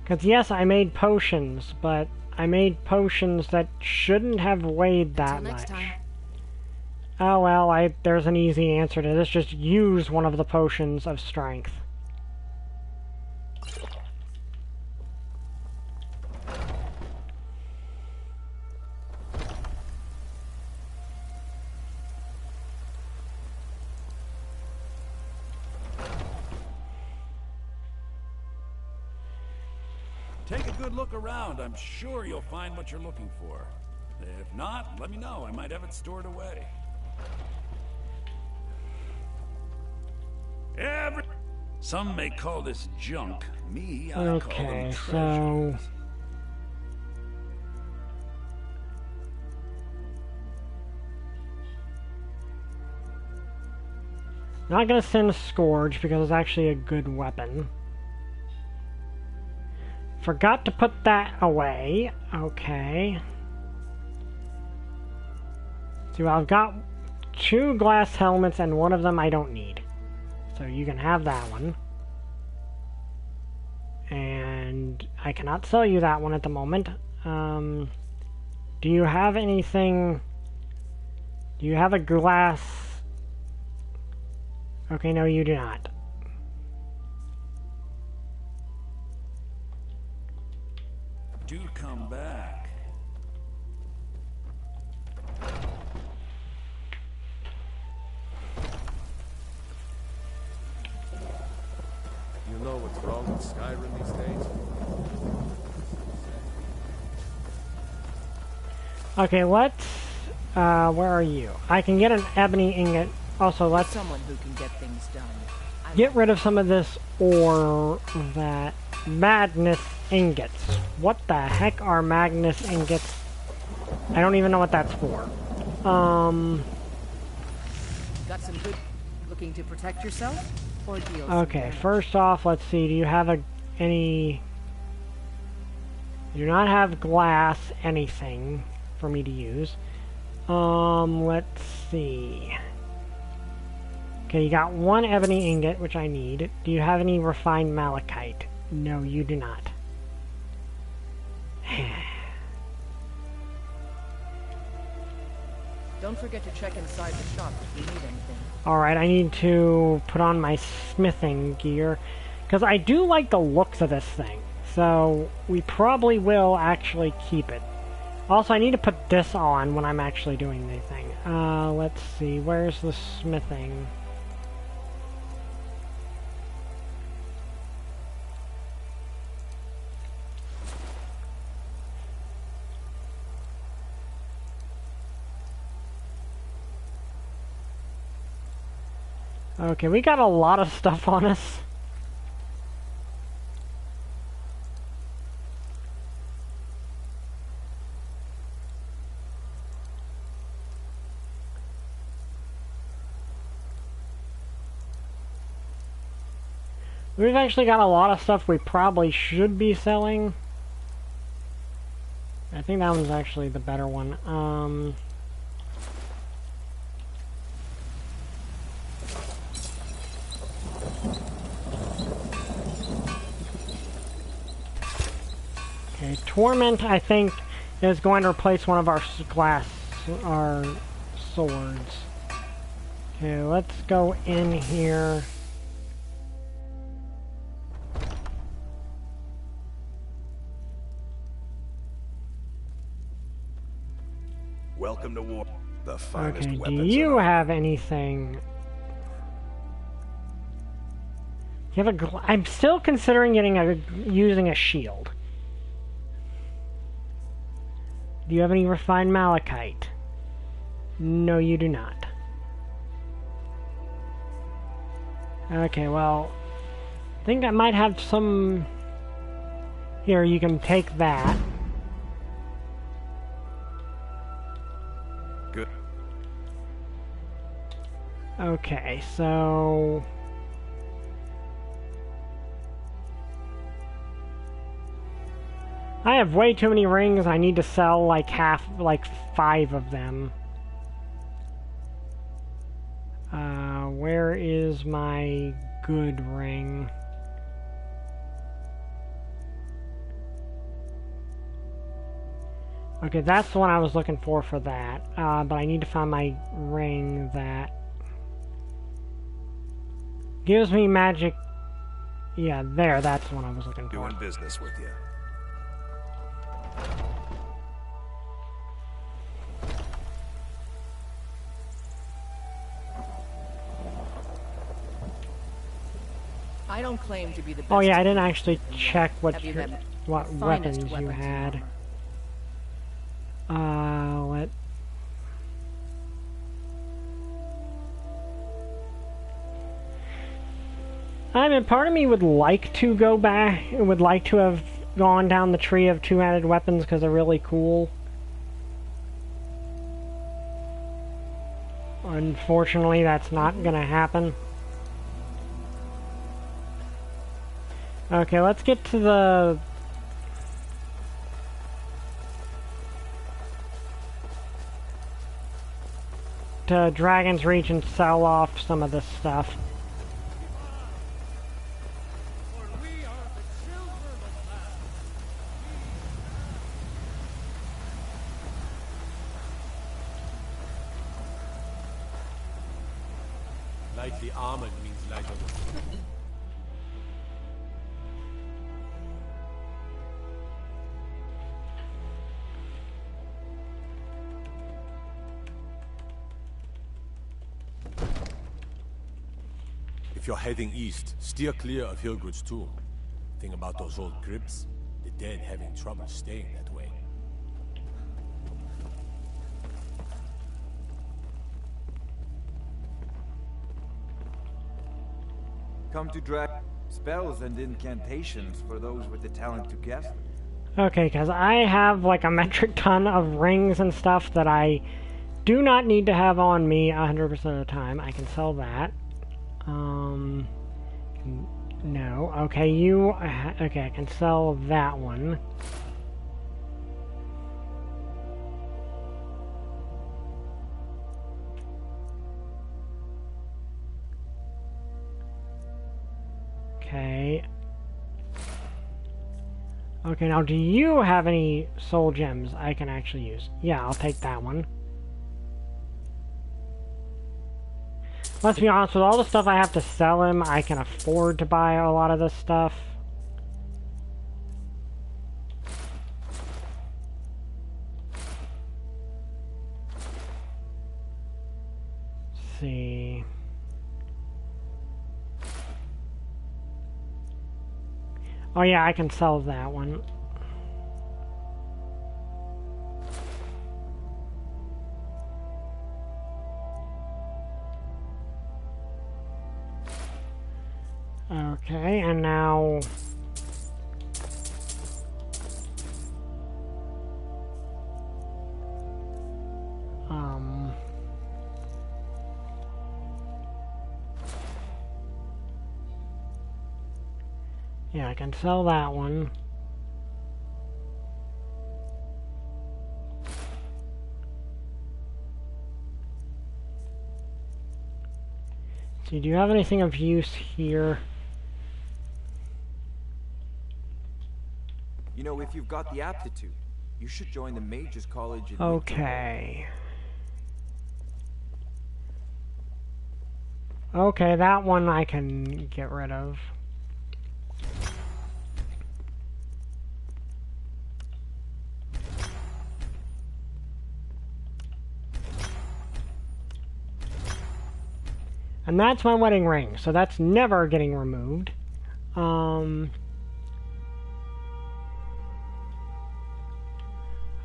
Because yes, I made potions, but I made potions that shouldn't have weighed that Till next much. time. Oh well, there's an easy answer to this. Just use one of the potions of strength. Take a good look around. I'm sure you'll find what you're looking for. If not, let me know. I might have it stored away. Some may call this junk. Me, I call them Okay, so... treasures. Not gonna send Scourge because it's actually a good weapon. Forgot to put that away. Okay. So I've got 2 glass helmets and one of them I don't need. So you can have that one. And I cannot sell you that one at the moment. Do you have anything... Do you have a glass... Okay, no you do not. Do come back. You know what's wrong with Skyrim these days? Okay, let's Where are you? I can get an ebony ingot. Also, let's Someone who can get things done. get rid of some of this ore that... Madness ingots. What the heck are Magnus ingots? I don't even know what that's for. Got some good looking to protect yourself? Or deal Okay, first off, let's see. Do you have any... You do not have glass anything for me to use. Let's see. Okay, you got one ebony ingot, which I need. Do you have any refined malachite? No, you do not. Don't forget to check inside the shop if you need anything. Alright, I need to put on my smithing gear. Because I do like the looks of this thing. So, we probably will actually keep it. Also, I need to put this on when I'm actually doing the thing. Let's see. Where's the smithing? Okay, we got a lot of stuff on us. We've actually got a lot of stuff we probably should be selling. I think that one's actually the better one. Okay, Torment, I think, is going to replace one of our our swords. Okay, let's go in here. Welcome to war. The finest Okay, do weapons. you have anything? You have a I'm still considering using a shield. Do you have any refined malachite? No, you do not. Okay, well, I think I might have some... Here, you can take that. Good. Okay, so... I have way too many rings. I need to sell like 5 of them. Where is my good ring? Okay, that's the one I was looking for that. But I need to find my ring that gives me magic. Yeah, there, that's the one I was looking for. Doing business with you. I don't claim to be the best. Oh yeah, I didn't actually check what Have you them weapons finest you weapons had. in armor? What? I mean, part of me would like to go back, would like to have gone down the tree of two-handed weapons because they're really cool. Unfortunately, that's not gonna happen. Okay, let's get to the... to Dragon's Reach and sell off some of this stuff. Lightly armored means light on the foot. If you're heading east, steer clear of Hilgrid's tomb. Thing about those old crypts, the dead having trouble staying that way. Come to drag spells and incantations for those with the talent to cast them. Okay, because I have like a metric ton of rings and stuff that I do not need to have on me 100% of the time. I can sell that. No. Okay, okay, I can sell that one. Okay. Okay, now do you have any soul gems I can actually use? Yeah, I'll take that one. Let's be honest, with all the stuff I have to sell him, I can afford to buy a lot of this stuff. Let's see. Oh yeah, I can sell that one. Okay, and now... yeah, I can sell that one. So, do you have anything of use here? You know, if you've got the aptitude, you should join the Mages College in Okay. Okay, that one I can get rid of. And that's my wedding ring, so that's never getting removed.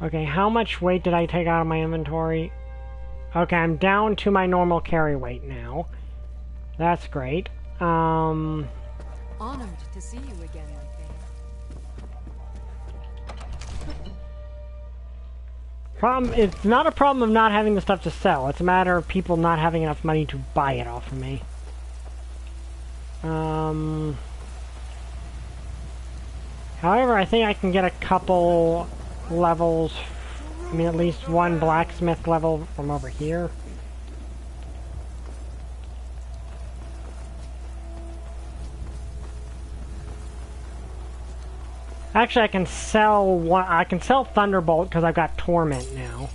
Okay, how much weight did I take out of my inventory? Okay, I'm down to my normal carry weight now. That's great. Honored to see you again, my favorite. It's not a problem of not having the stuff to sell. It's a matter of people not having enough money to buy it off of me. However, I think I can get a couple levels, I mean at least one blacksmith level from over here. Actually, I can sell one. I can sell Thunderbolt because I've got Torment now.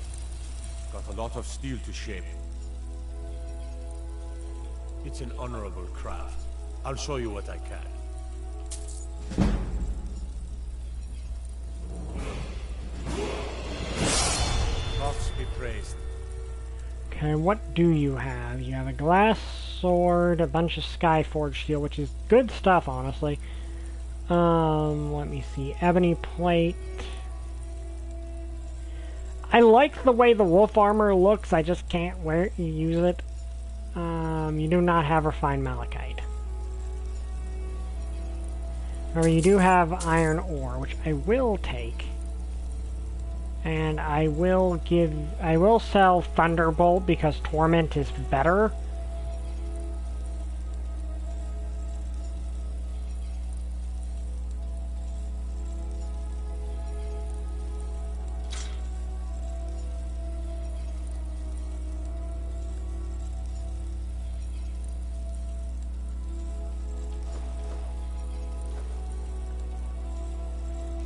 Got a lot of steel to shape. It's an honorable craft. I'll show you what I can. Gods be praised. Okay, what do you have? You have a glass sword, a bunch of Skyforge steel, which is good stuff, honestly. Let me see. Ebony plate. I like the way the wolf armor looks, I just can't use it. You do not have refined malachite. However, you do have iron ore, which I will take. And I will sell Thunderbolt because Torment is better.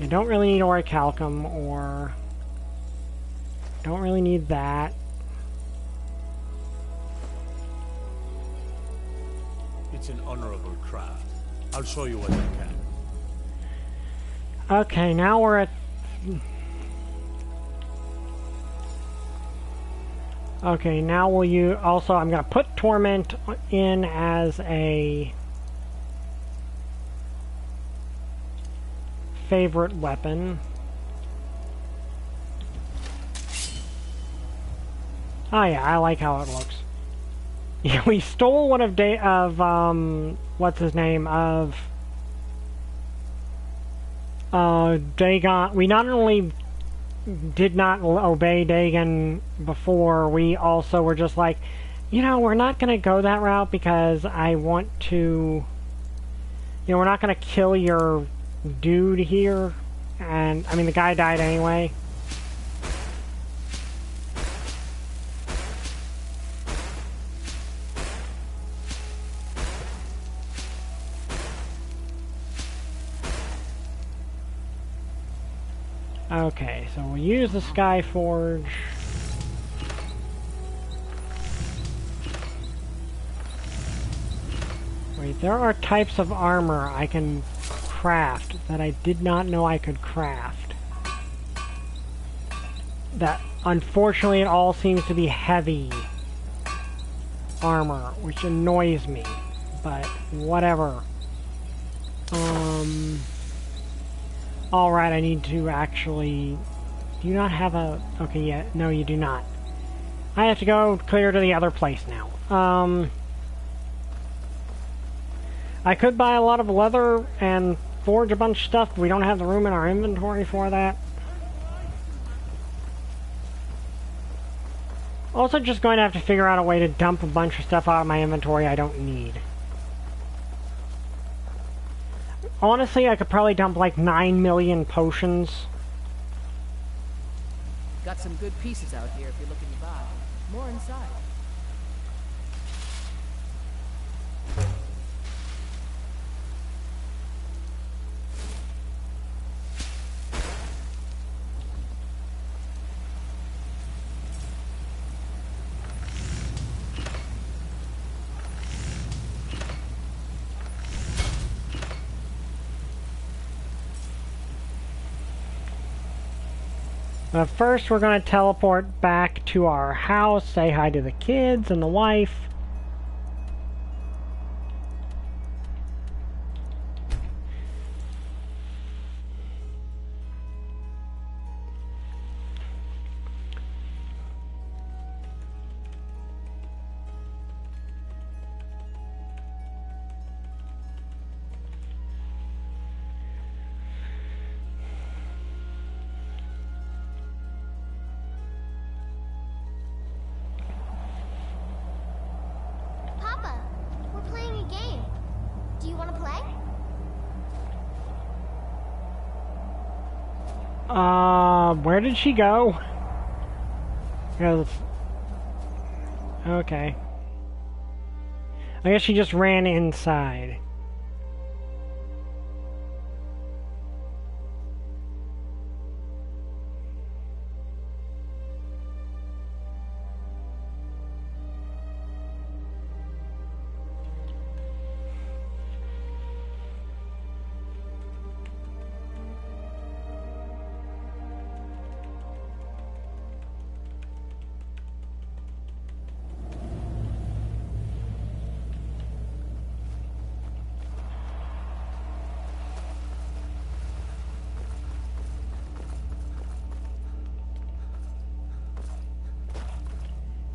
You don't really need orichalcum, or don't really need that. It's an honorable craft. I'll show you what I can. Okay, now we're at... Okay, now will you... Also, I'm going to put Torment in as a favorite weapon. Oh yeah, I like how it looks. Yeah, we stole one of what's his name, of Dagon. We not only did not obey Dagon before, we also were just like, you know, we're not going to go that route because I want to, you know, we're not going to kill your dude here. And, I mean, the guy died anyway. Okay, so we'll use the Skyforge. Wait, there are types of armor I can craft that I did not know I could craft. That, unfortunately, it all seems to be heavy armor, which annoys me, but whatever. Alright, I need to actually... Do you not have a... Okay, yeah, no, you do not. I have to go clear to the other place now. I could buy a lot of leather and forge a bunch of stuff, but we don't have the room in our inventory for that. Also, just going to have to figure out a way to dump a bunch of stuff out of my inventory I don't need. Honestly, I could probably dump like 9 million potions. Got some good pieces out here if you're looking to buy. More inside. But first, we're going to teleport back to our house, say hi to the kids and the wife. Where did she go? Okay. I guess she just ran inside.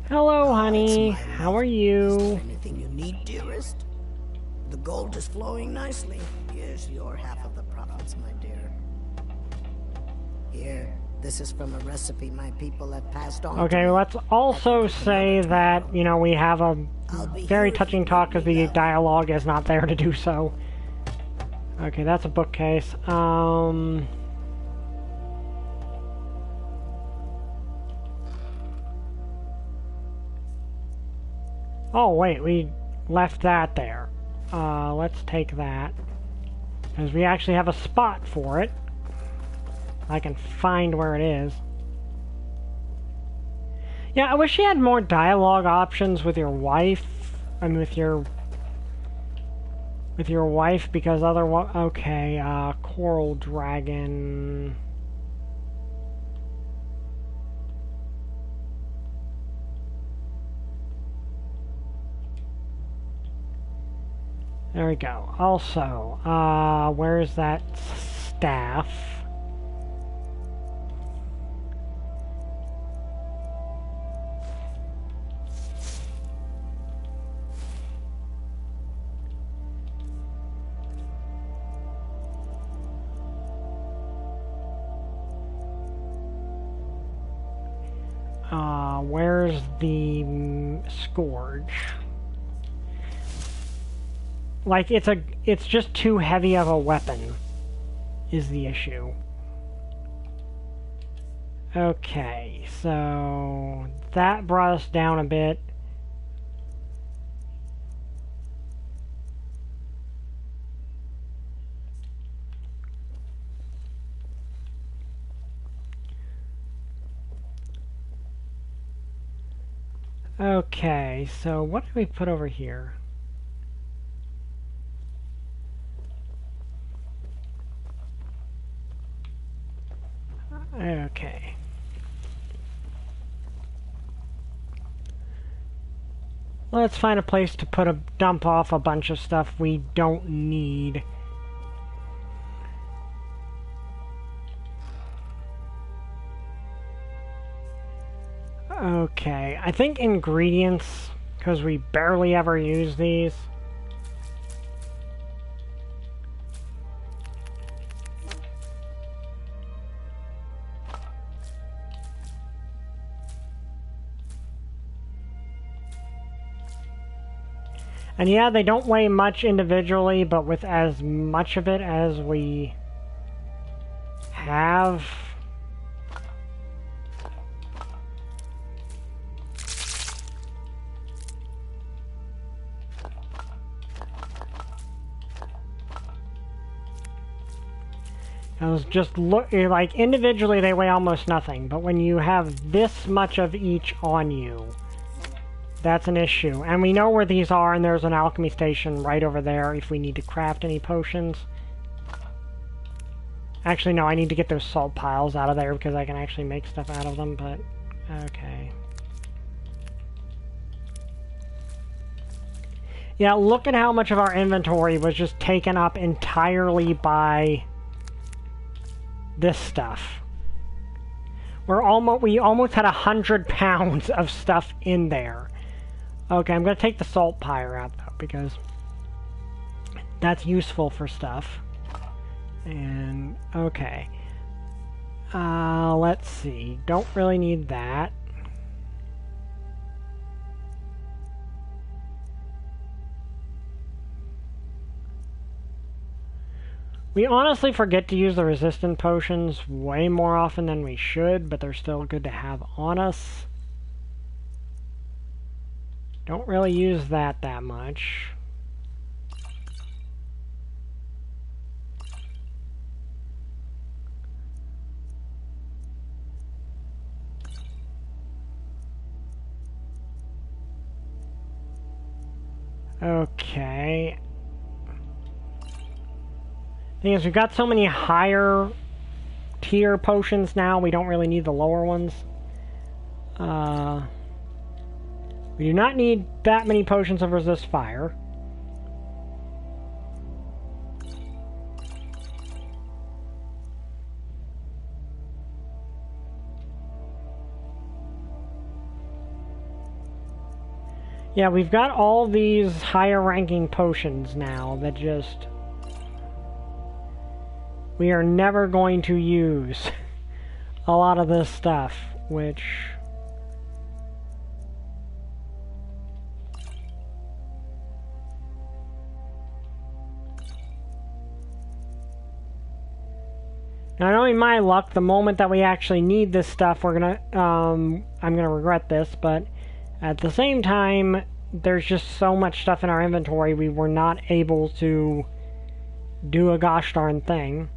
Hello, honey. How are you? Anything you need, dearest? The gold is flowing nicely. Here's your half of the profits, my dear. Here, this is from a recipe my people have passed on. Okay, let's also say that, you know, we have a very touching talk because the dialogue is not there to do so. Okay, that's a bookcase. Oh, wait, we left that there. Let's take that. Because we actually have a spot for it. I can find where it is. Yeah, I wish you had more dialogue options with your wife. I mean, with your wife, because otherwise... Okay, Coral Dragon... There we go. Also, where's that staff? Where's the Scourge? Like, it's just too heavy of a weapon, is the issue. Okay, so that brought us down a bit. Okay, so what did we put over here? Okay. Let's find a place to dump off a bunch of stuff we don't need. Okay, I think ingredients, because we barely ever use these. And yeah, they don't weigh much individually, but with as much of it as we have... just look, like, individually they weigh almost nothing, but when you have this much of each on you, that's an issue. And we know where these are, and there's an alchemy station right over there if we need to craft any potions. Actually, no, I need to get those salt piles out of there because I can actually make stuff out of them, but okay. Yeah, look at how much of our inventory was just taken up entirely by this stuff. We almost had 100 pounds of stuff in there. Okay, I'm going to take the salt pyre out, though, because that's useful for stuff. And, okay. Let's see. Don't really need that. We honestly forget to use the resistant potions way more often than we should, but they're still good to have on us. Don't really use that much. Okay. Thing is, we've got so many higher tier potions now, we don't really need the lower ones. We do not need that many potions of resist fire. Yeah, we've got all these higher ranking potions now that just... we are never going to use a lot of this stuff, which... Not only my luck, the moment that we actually need this stuff, we're gonna, I'm gonna regret this, but at the same time, there's just so much stuff in our inventory, we were not able to do a gosh darn thing.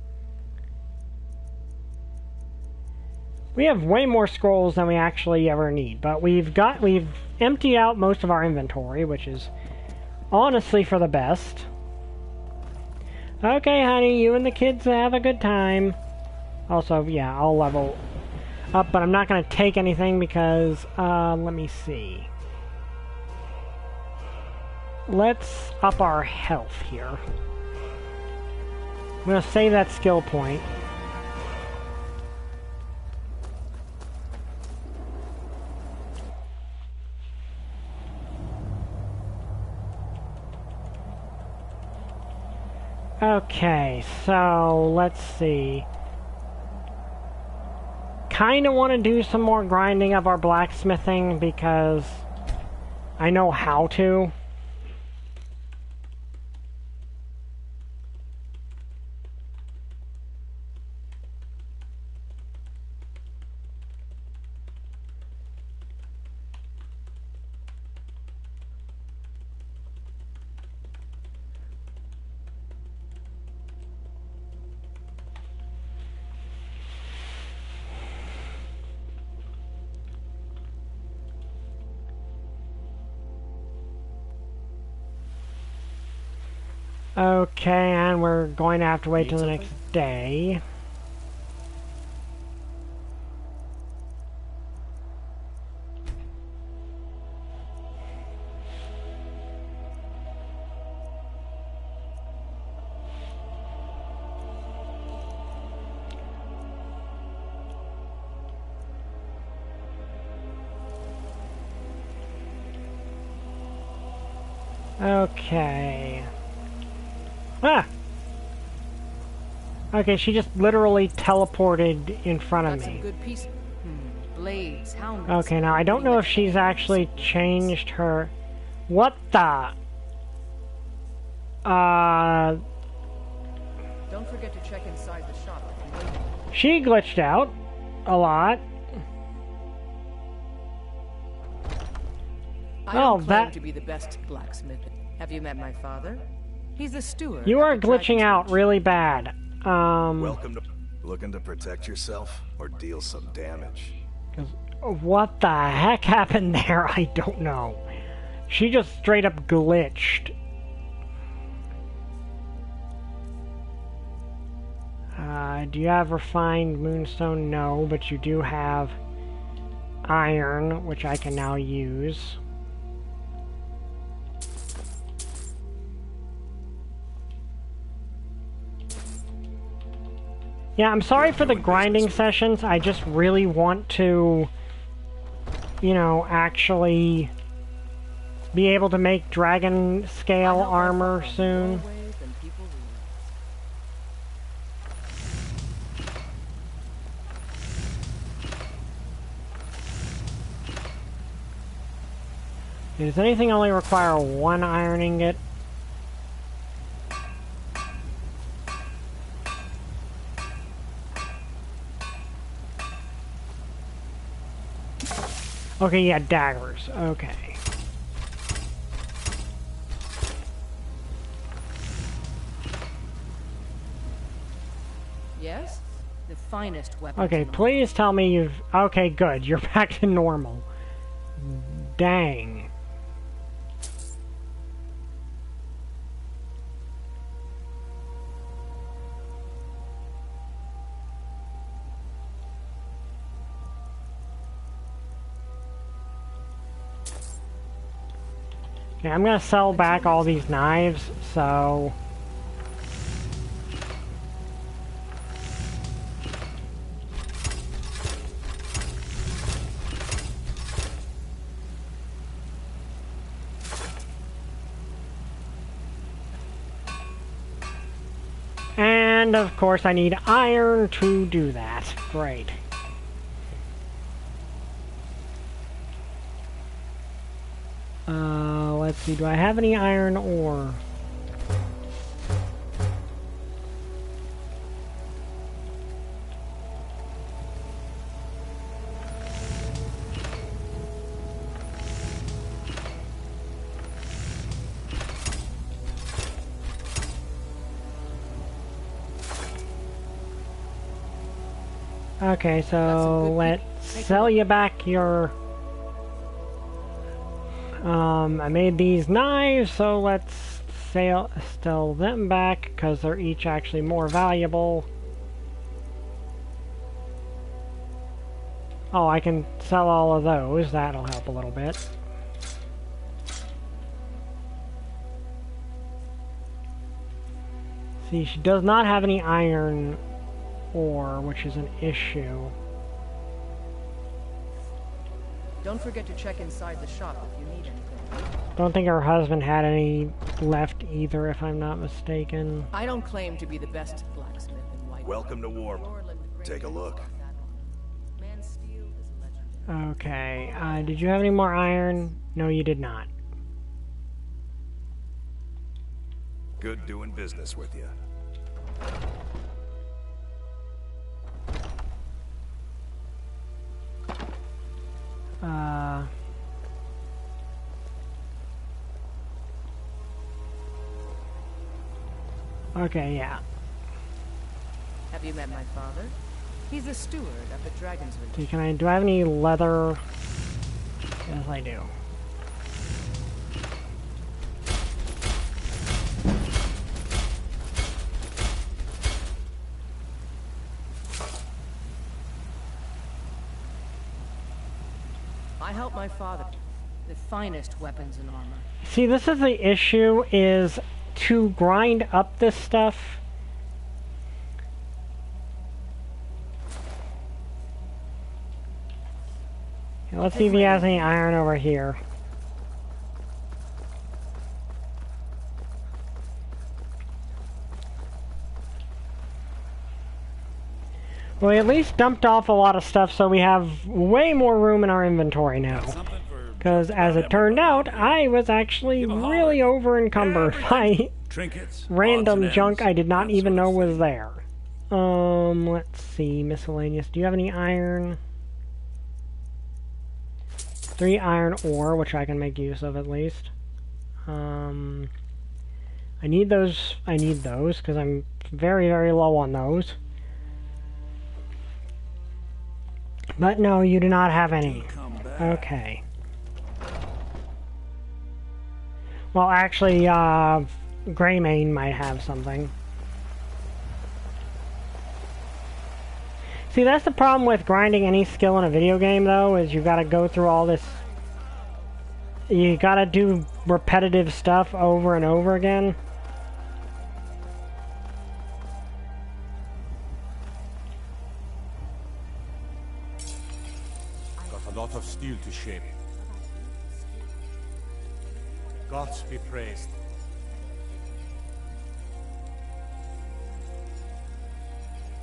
We have way more scrolls than we actually ever need, but we've emptied out most of our inventory, which is honestly for the best. Okay, honey, you and the kids have a good time. Also, yeah, I'll level up, but I'm not going to take anything because, let me see. Let's up our health here. I'm going to save that skill point. Okay, so let's see. kind of want to do some more grinding of our blacksmithing because I know how to. Okay, and we're going to have to wait till the next day. Okay. Ah! Okay, she just literally teleported in front of me. Good piece. Blades, hound. Okay, now I don't know if she's actually changed her... What the... Don't forget to check inside the shop. She glitched out a lot. I don't claim to be the best blacksmith. Have you met my father? He's the steward. You are glitching out really bad. Welcome to... Looking to protect yourself or deal some damage? What the heck happened there? I don't know. She just straight up glitched. Do you have refined moonstone? No, but you do have iron, which I can now use. Yeah, I'm sorry for the grinding sessions. I just really want to, you know, actually be able to make dragon scale armor soon. Does anything only require one iron ingot? Okay, yeah, daggers. Okay. Yes? The finest weapon. Okay, please tell me you've... Okay, good. You're back to normal. Dang. Okay, I'm gonna sell back all these knives, so... And, of course, I need iron to do that. Great. Let's see, do I have any iron ore? Okay, so let's sell you back your... I made these knives, so let's sell them back, because they're each actually more valuable. Oh, I can sell all of those. That'll help a little bit. See, she does not have any iron ore, which is an issue. Don't forget to check inside the shop if you need anything. Don't think her husband had any left either, if I'm not mistaken. I don't claim to be the best blacksmith in White. Welcome to War. Take a look. Okay, did you have any more iron? No, you did not. Good doing business with you. Okay, yeah. Have you met my father? He's a steward up at Dragon's Reach. Okay, do I have any leather? Yes, I do. I helped my father. The finest weapons and armor. See, this is the issue, is to grind up this stuff. Okay, let's see if he has any iron over here. Well, we at least dumped off a lot of stuff, so we have way more room in our inventory now. Because, as it turned out, I was actually really over-encumbered by random junk I did not even know was there. Let's see, miscellaneous. Do you have any iron? 3 iron ore, which I can make use of at least. I need those, because I'm very, very low on those. But no, you do not have any. Okay. Well, actually, Greymane might have something. See, that's the problem with grinding any skill in a video game, though, is you gotta go through all this... You gotta do repetitive stuff over and over again. Got a lot of steel to shape. Gods be praised.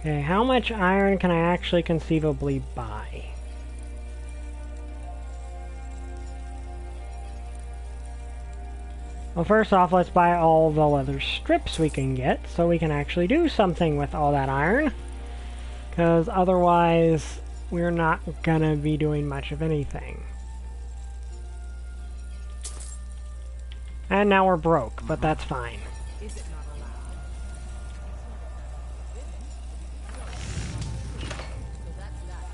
Okay, how much iron can I actually conceivably buy? Well, first off, let's buy all the leather strips we can get, so we can actually do something with all that iron. Because otherwise, we're not gonna be doing much of anything. And now we're broke, but that's fine. Is it not allowed? So that's that.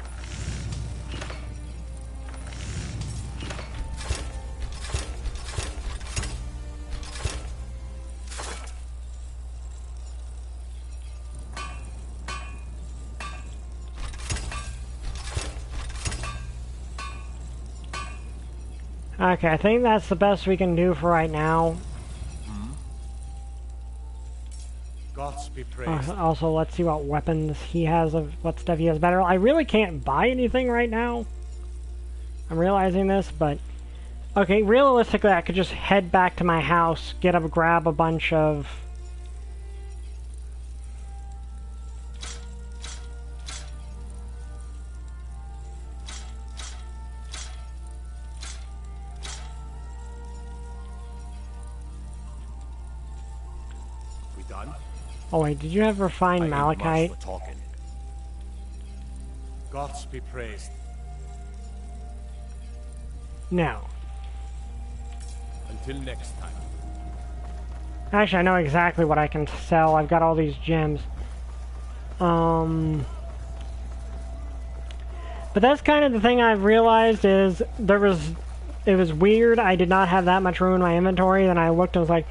Okay, I think that's the best we can do for right now. Gods be praised. Also, let's see what weapons he has, what stuff he has better. I really can't buy anything right now. I'm realizing this, but... Okay, realistically, I could just head back to my house, grab a bunch of... Oh wait, did you have refined malachite? Gods be praised. No. Until next time. Actually, I know exactly what I can sell. I've got all these gems. But that's kind of the thing I've realized is it was weird. I did not have that much room in my inventory. Then I looked and was like,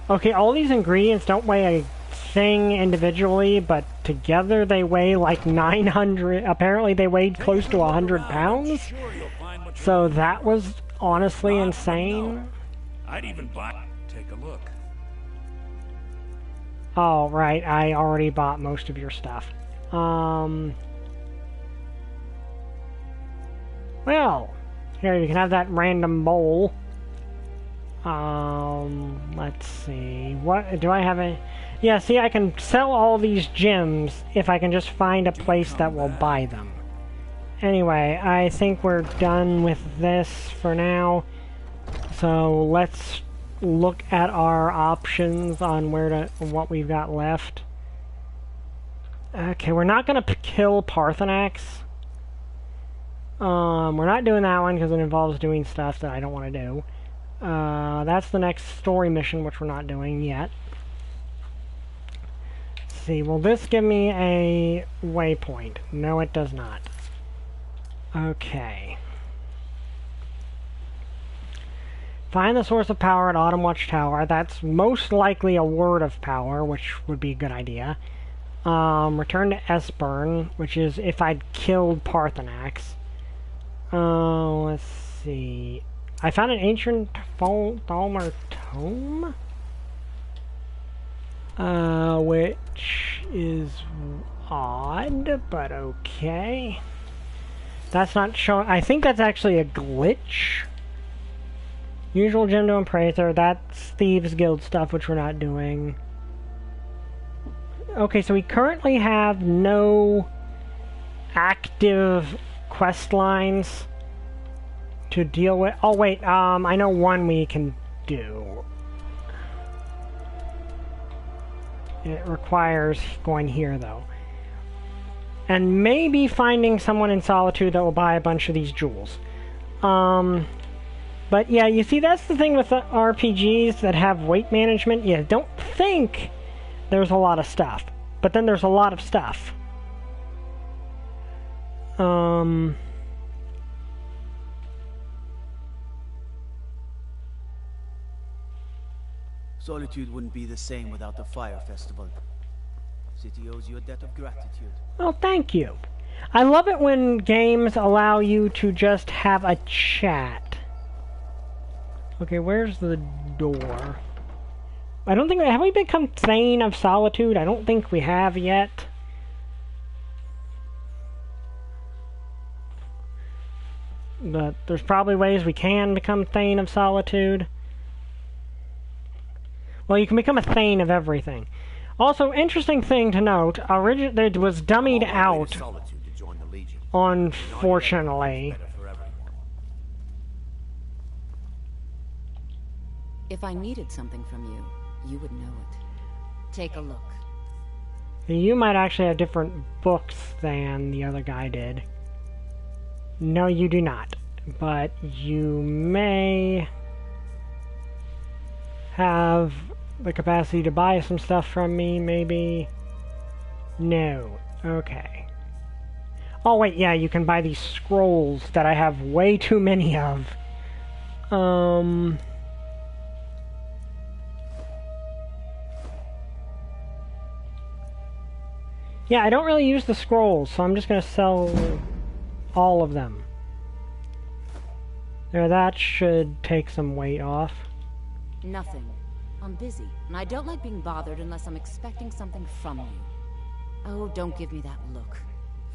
okay, all these ingredients don't weigh a thing individually, but together they weigh like 900. Apparently they weighed close to 100 pounds. So that was honestly insane. I'd even buy. Take a look. Oh, right. I already bought most of your stuff. Well, here, you can have that random bowl. Let's see. What do I have a... Yeah, see, I can sell all these gems if I can just find a place that will buy them. Anyway, I think we're done with this for now. So let's look at our options on what we've got left. Okay, we're not going to kill Parthenax. We're not doing that one because it involves doing stuff that I don't want to do. That's the next story mission, which we're not doing yet. Let's see, will this give me a waypoint? No, it does not. Okay. Find the source of power at Autumn Watch Tower. That's most likely a word of power, which would be a good idea. Return to Esbern, which is if I'd killed Parthenax. Let's see. I found an ancient Thalmor tome, which is odd, but okay. That's not showing. I think that's actually a glitch. Usual Gemdo and Praetor. That's Thieves Guild stuff, which we're not doing. Okay, so we currently have no active quest lines to deal with. Oh wait, I know one we can do. It requires going here though. And maybe finding someone in Solitude that will buy a bunch of these jewels. But yeah, you see, that's the thing with the RPGs that have weight management. You don't think there's a lot of stuff, but then there's a lot of stuff. Solitude wouldn't be the same without the Fire Festival. City owes you a debt of gratitude. Oh, thank you. I love it when games allow you to just have a chat. Okay, where's the door? I don't think... Have we become Thane of Solitude? I don't think we have yet. But there's probably ways we can become Thane of Solitude. Well, you can become a Thane of everything. Also, interesting thing to note, it was dummied out, unfortunately. If I needed something from you, you would know it. Take a look. You might actually have different books than the other guy did. No, you do not. But you may have the capacity to buy some stuff from me, maybe. No. Okay. Oh, wait, yeah, you can buy these scrolls that I have way too many of. Yeah, I don't really use the scrolls, so I'm just going to sell all of them. There, that should take some weight off. Nothing. I'm busy, and I don't like being bothered unless I'm expecting something from you. Oh, don't give me that look.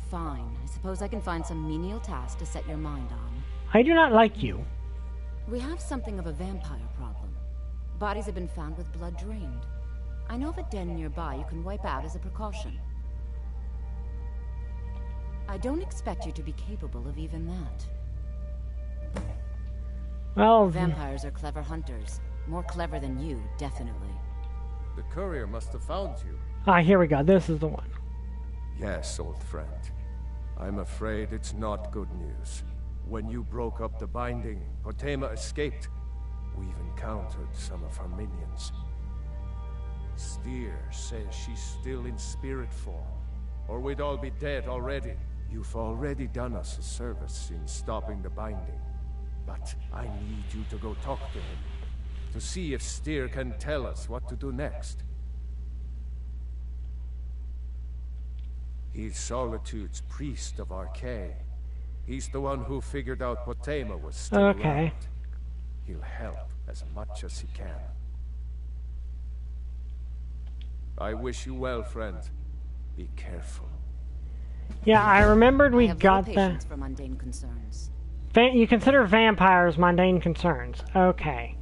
Fine, I suppose I can find some menial task to set your mind on. I do not like you. We have something of a vampire problem. Bodies have been found with blood drained. I know of a den nearby you can wipe out as a precaution. I don't expect you to be capable of even that. Well... Vampires are clever hunters. More clever than you, definitely. The courier must have found you. Ah, here we go. This is the one. Yes, old friend. I'm afraid it's not good news. When you broke up the binding, Potema escaped. We've encountered some of her minions. Steer says she's still in spirit form, or we'd all be dead already. You've already done us a service in stopping the binding, but I need you to go talk to him, to see if Steer can tell us what to do next. He's Solitude's priest of Arcane. He's the one who figured out Potema was still around. He'll help as much as he can. I wish you well, friend. Be careful. Yeah, I remembered we got that. For mundane concerns. You consider vampires mundane concerns. Okay.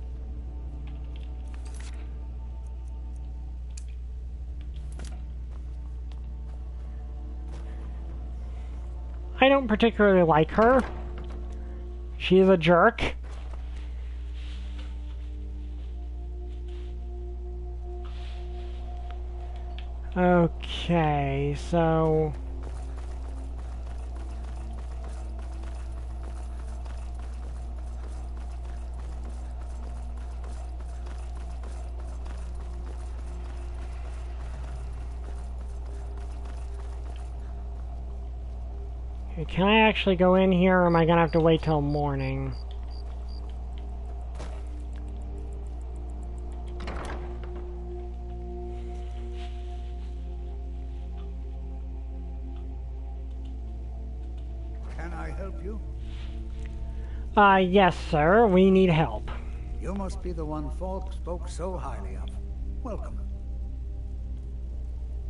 I don't particularly like her. She's a jerk. Okay, so... Can I actually go in here, or am I gonna have to wait till morning? Can I help you? Yes, sir. We need help. You must be the one Falk spoke so highly of. Welcome.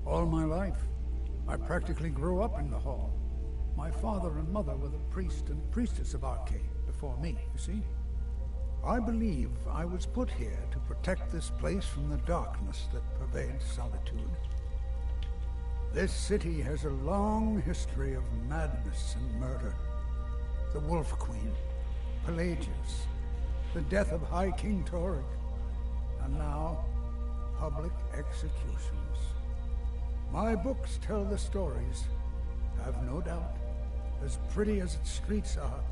All my life, I practically grew up in the hall. My father and mother were the priest and priestess of Arcade before me, you see. I believe I was put here to protect this place from the darkness that pervades Solitude. This city has a long history of madness and murder. The Wolf Queen, Pelagius, the death of High King Toric, and now, public executions. My books tell the stories, have no doubt. As pretty as its streets are,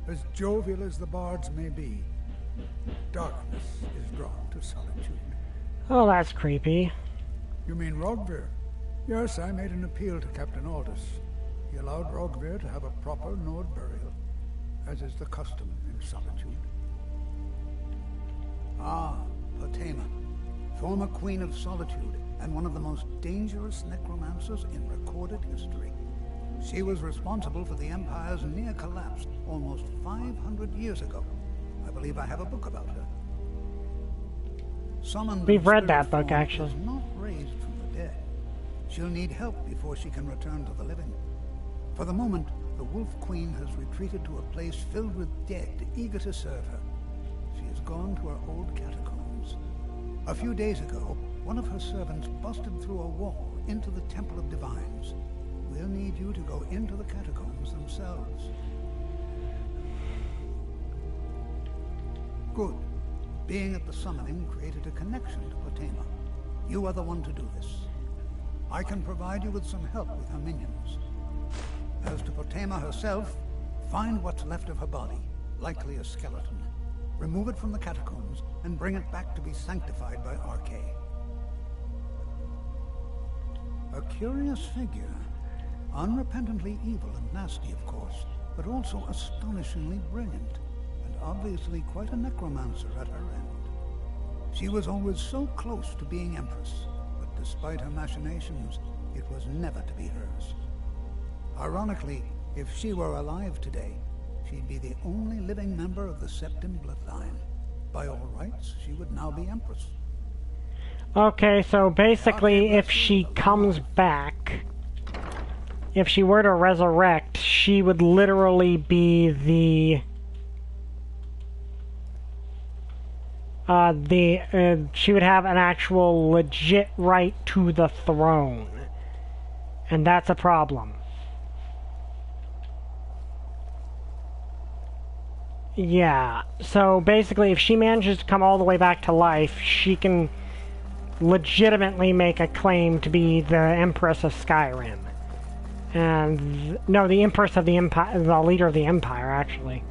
as jovial as the bards may be, darkness is drawn to Solitude. Oh, that's creepy. You mean Rogvir? Yes, I made an appeal to Captain Aldous. He allowed Rogvir to have a proper Nord burial, as is the custom in Solitude. Ah, Potema, former Queen of Solitude, and one of the most dangerous necromancers in recorded history. She was responsible for the Empire's near collapse almost 500 years ago. I believe I have a book about her. Summoned We've read that book, actually. is not raised from the dead. She'll need help before she can return to the living. For the moment, the Wolf Queen has retreated to a place filled with dead, eager to serve her. She has gone to her old catacombs. A few days ago, one of her servants busted through a wall into the Temple of Divines. We'll need you to go into the catacombs themselves. Good. Being at the summoning created a connection to Potema. You are the one to do this. I can provide you with some help with her minions. As to Potema herself, find what's left of her body, likely a skeleton. Remove it from the catacombs and bring it back to be sanctified by Arcade. A curious figure. Unrepentantly evil and nasty, of course, but also astonishingly brilliant, and obviously quite a necromancer at her end. She was always so close to being Empress, but despite her machinations, it was never to be hers. Ironically, if she were alive today, she'd be the only living member of the Septim bloodline. By all rights, she would now be Empress. Okay, so basically, if she comes back... If she were to resurrect, she would literally be she would have an actual legit right to the throne. And that's a problem. Yeah, so basically if she manages to come all the way back to life, she can legitimately make a claim to be the Empress of Skyrim. And no, the Empress of the Empire, the leader of the Empire, actually.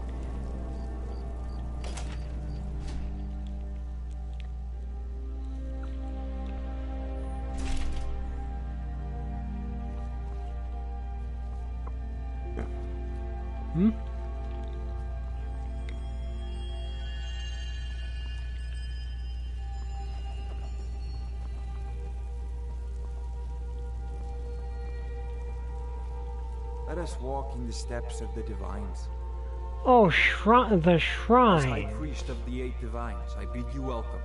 Hmm? Let us walk in the steps of the Divines. Oh, the As shrine. High Priest of the 8 Divines, I bid you welcome.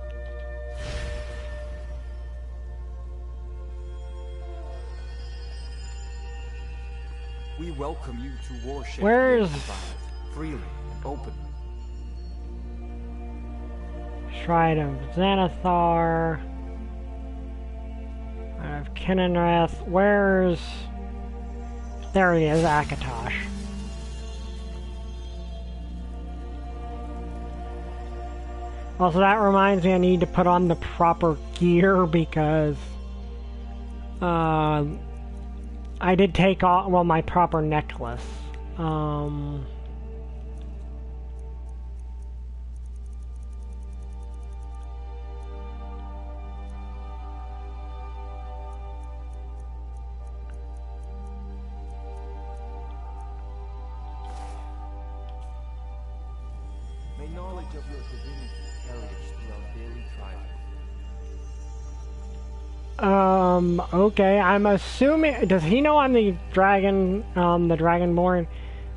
We welcome you to worship Where's... the 8 Divines, freely and openly. Shrine of Xanathar. Of Kinenreth. Where's... There he is, Akatosh. Also, that reminds me I need to put on the proper gear because I did take off, well, my proper necklace. May knowledge of your divinity carry us through our daily trials. Okay, I'm assuming, does he know I'm the Dragonborn?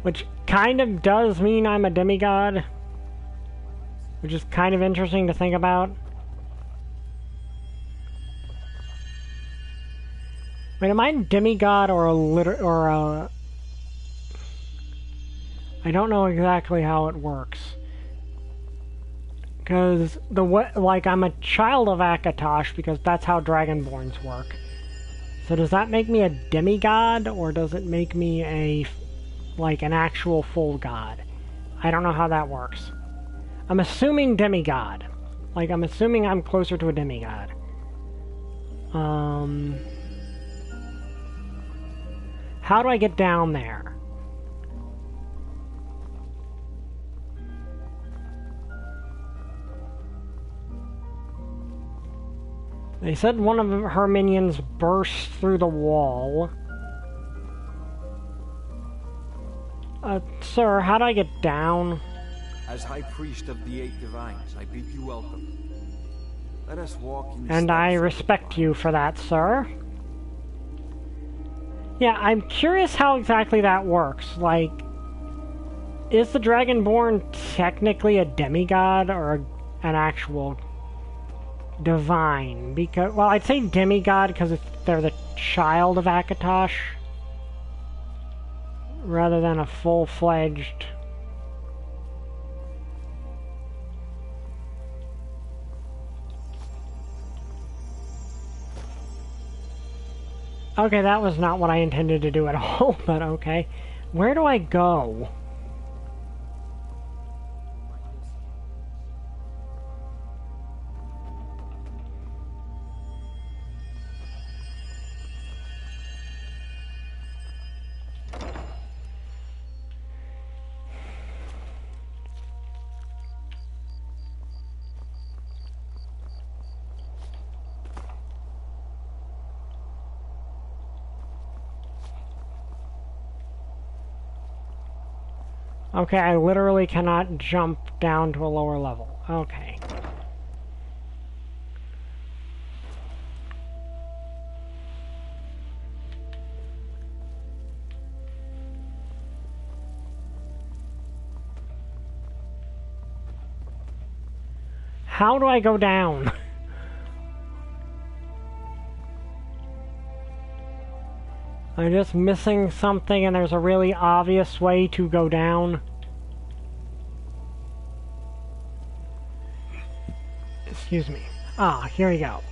Which kind of does mean I'm a demigod. Which is kind of interesting to think about. Wait, am I a demigod or a I don't know exactly how it works. Because I'm a child of Akatosh because that's how Dragonborns work. So does that make me a demigod or does it make me an actual full god? I don't know how that works. I'm assuming demigod. I'm assuming I'm closer to a demigod. How do I get down there? They said one of her minions burst through the wall. Sir, how do I get down? As High Priest of the Eight Divines, I bid you welcome. Let us walk in the And I respect you for that, sir. Yeah, I'm curious how exactly that works. Is the Dragonborn technically a demigod or an actual divine? Because, well, I'd say demigod because they're the child of Akatosh rather than a full-fledged. Okay, that was not what I intended to do at all, but okay. Where do I go? Okay, I literally cannot jump down to a lower level. Okay. How do I go down? I'm just missing something and there's a really obvious way to go down. Excuse me. Ah, here we go.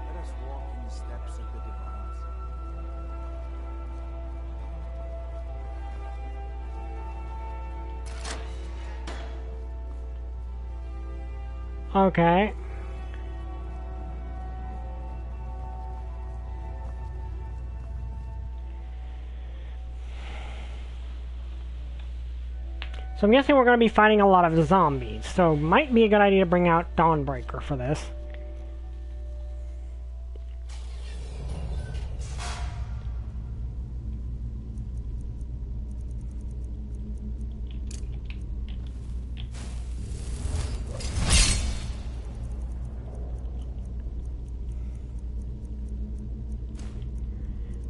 Let us walk in the steps of the divines. Okay. So I'm guessing we're going to be fighting a lot of zombies, so might be a good idea to bring out Dawnbreaker for this.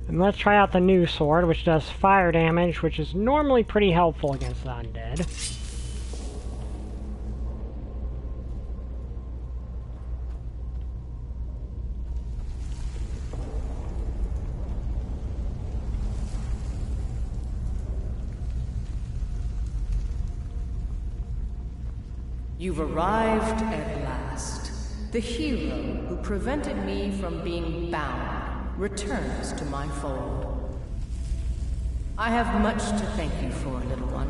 And let's try out the new sword, which does fire damage, which is normally pretty helpful against the undead. You've arrived at last. The hero who prevented me from being bound returns to my fold. I have much to thank you for, little one.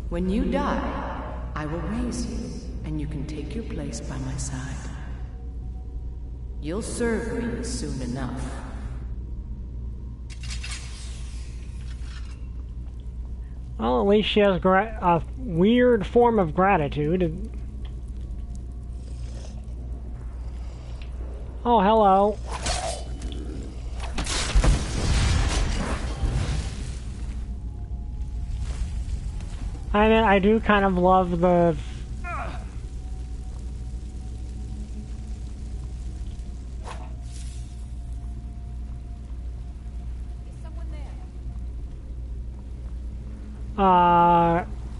When you die, I will raise you, and you can take your place by my side. You'll serve me soon enough. Well, at least she has a weird form of gratitude. Oh, hello. I mean, I do kind of love the...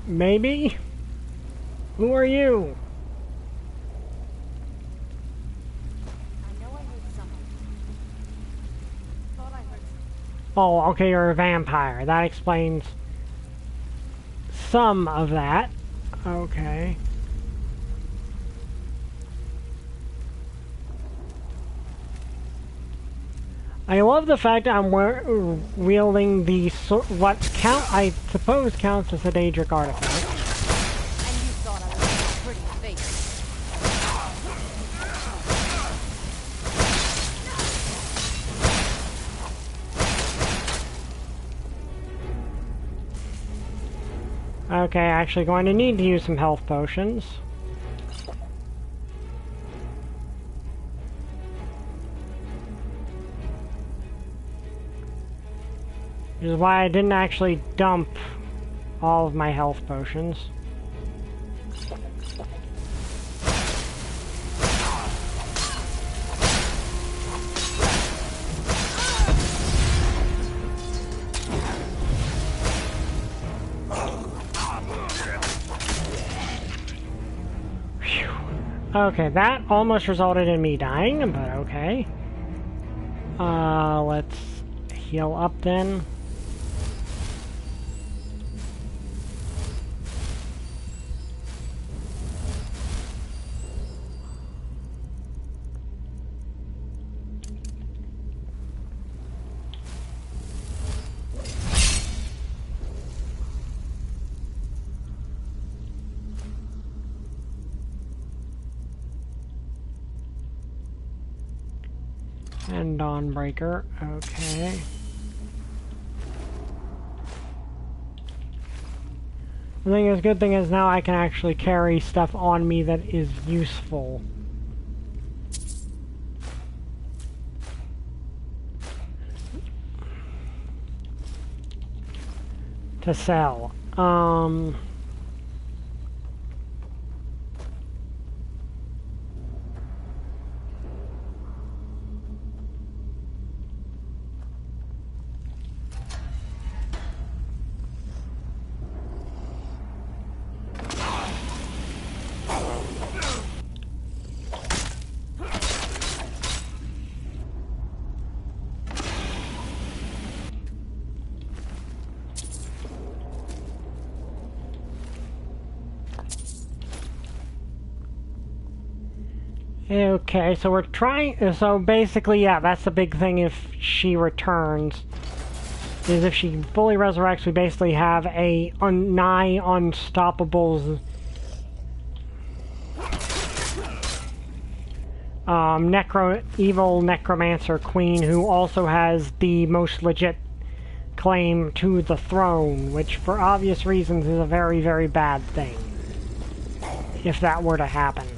Maybe? Who are you? I know I heard something. Thought I heard something. Oh, okay, you're a vampire. That explains some of that. Okay. I love the fact that I'm wielding the what I suppose counts as a Daedric artifact. And you thought I was a pretty face. Okay, actually going to need to use some health potions. Which is why I didn't actually dump all of my health potions. Whew. Okay, that almost resulted in me dying, but okay. Let's heal up then. And Dawnbreaker, okay. The good thing is now I can actually carry stuff on me that is useful. To sell. Okay, so we're trying, so basically, yeah, that's the big thing if she returns, is if she fully resurrects, we basically have a nigh unstoppable evil necromancer queen who also has the most legit claim to the throne, which for obvious reasons is a very, very bad thing, if that were to happen.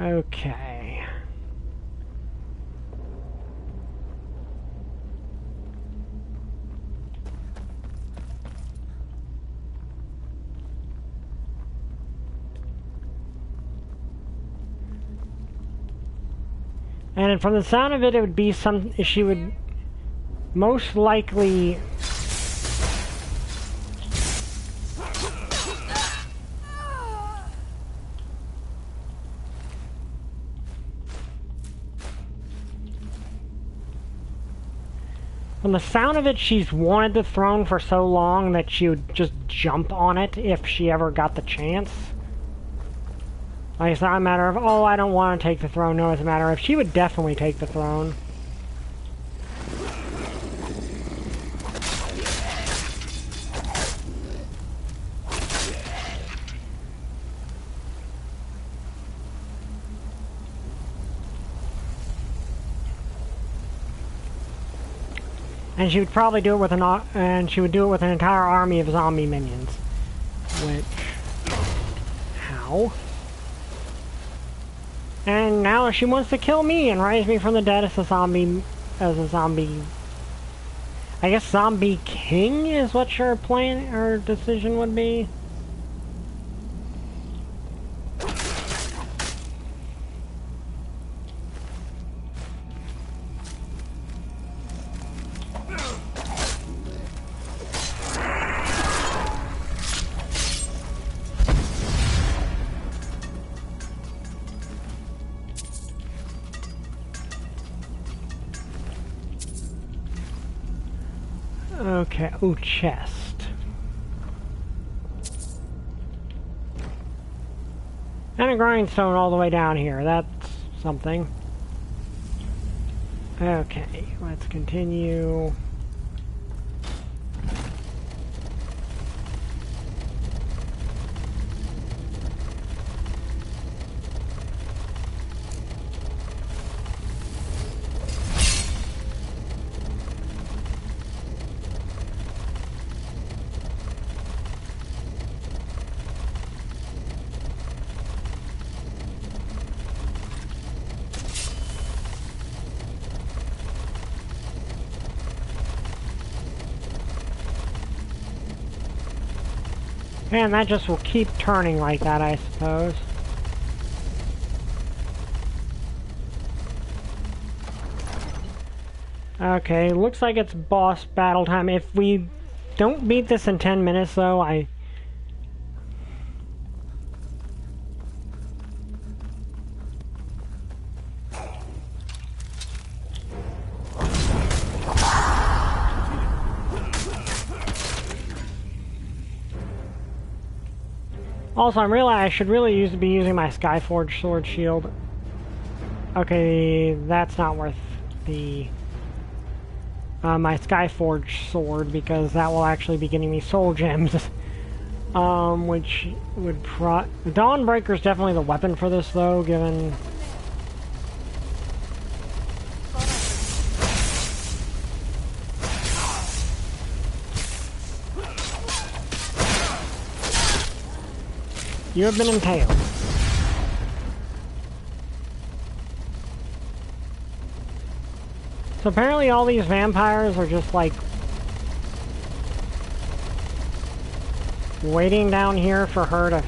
Okay. And from the sound of it, it would be she would most likely From the sound of it, she's wanted the throne for so long that she would just jump on it if she ever got the chance. Like, it's not a matter of, oh, I don't want to take the throne. No, it's a matter of, she would definitely take the throne. And she would probably do it with an entire army of zombie minions. Which, how? And now she wants to kill me and raise me from the dead as a zombie, I guess zombie king is what your plan or decision would be. Okay, ooh, chest. And a grindstone all the way down here, that's something. Okay, let's continue. And that just will keep turning like that, I suppose. Okay, looks like it's boss battle time. If we don't beat this in 10 minutes, though, Also, I'm realizing I should really be using my Skyforge sword shield. Okay, that's not worth the my Skyforge sword, because that will actually be getting me soul gems. Which would Dawnbreaker's definitely the weapon for this, though, given... You have been impaled. So apparently all these vampires are just like waiting down here for her to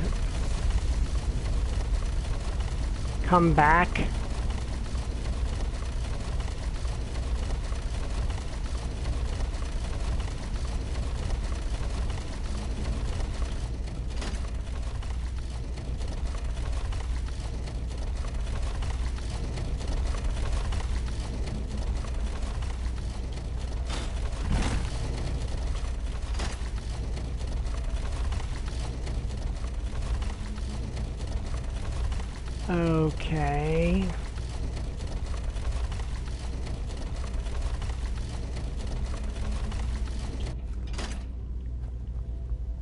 come back. Okay.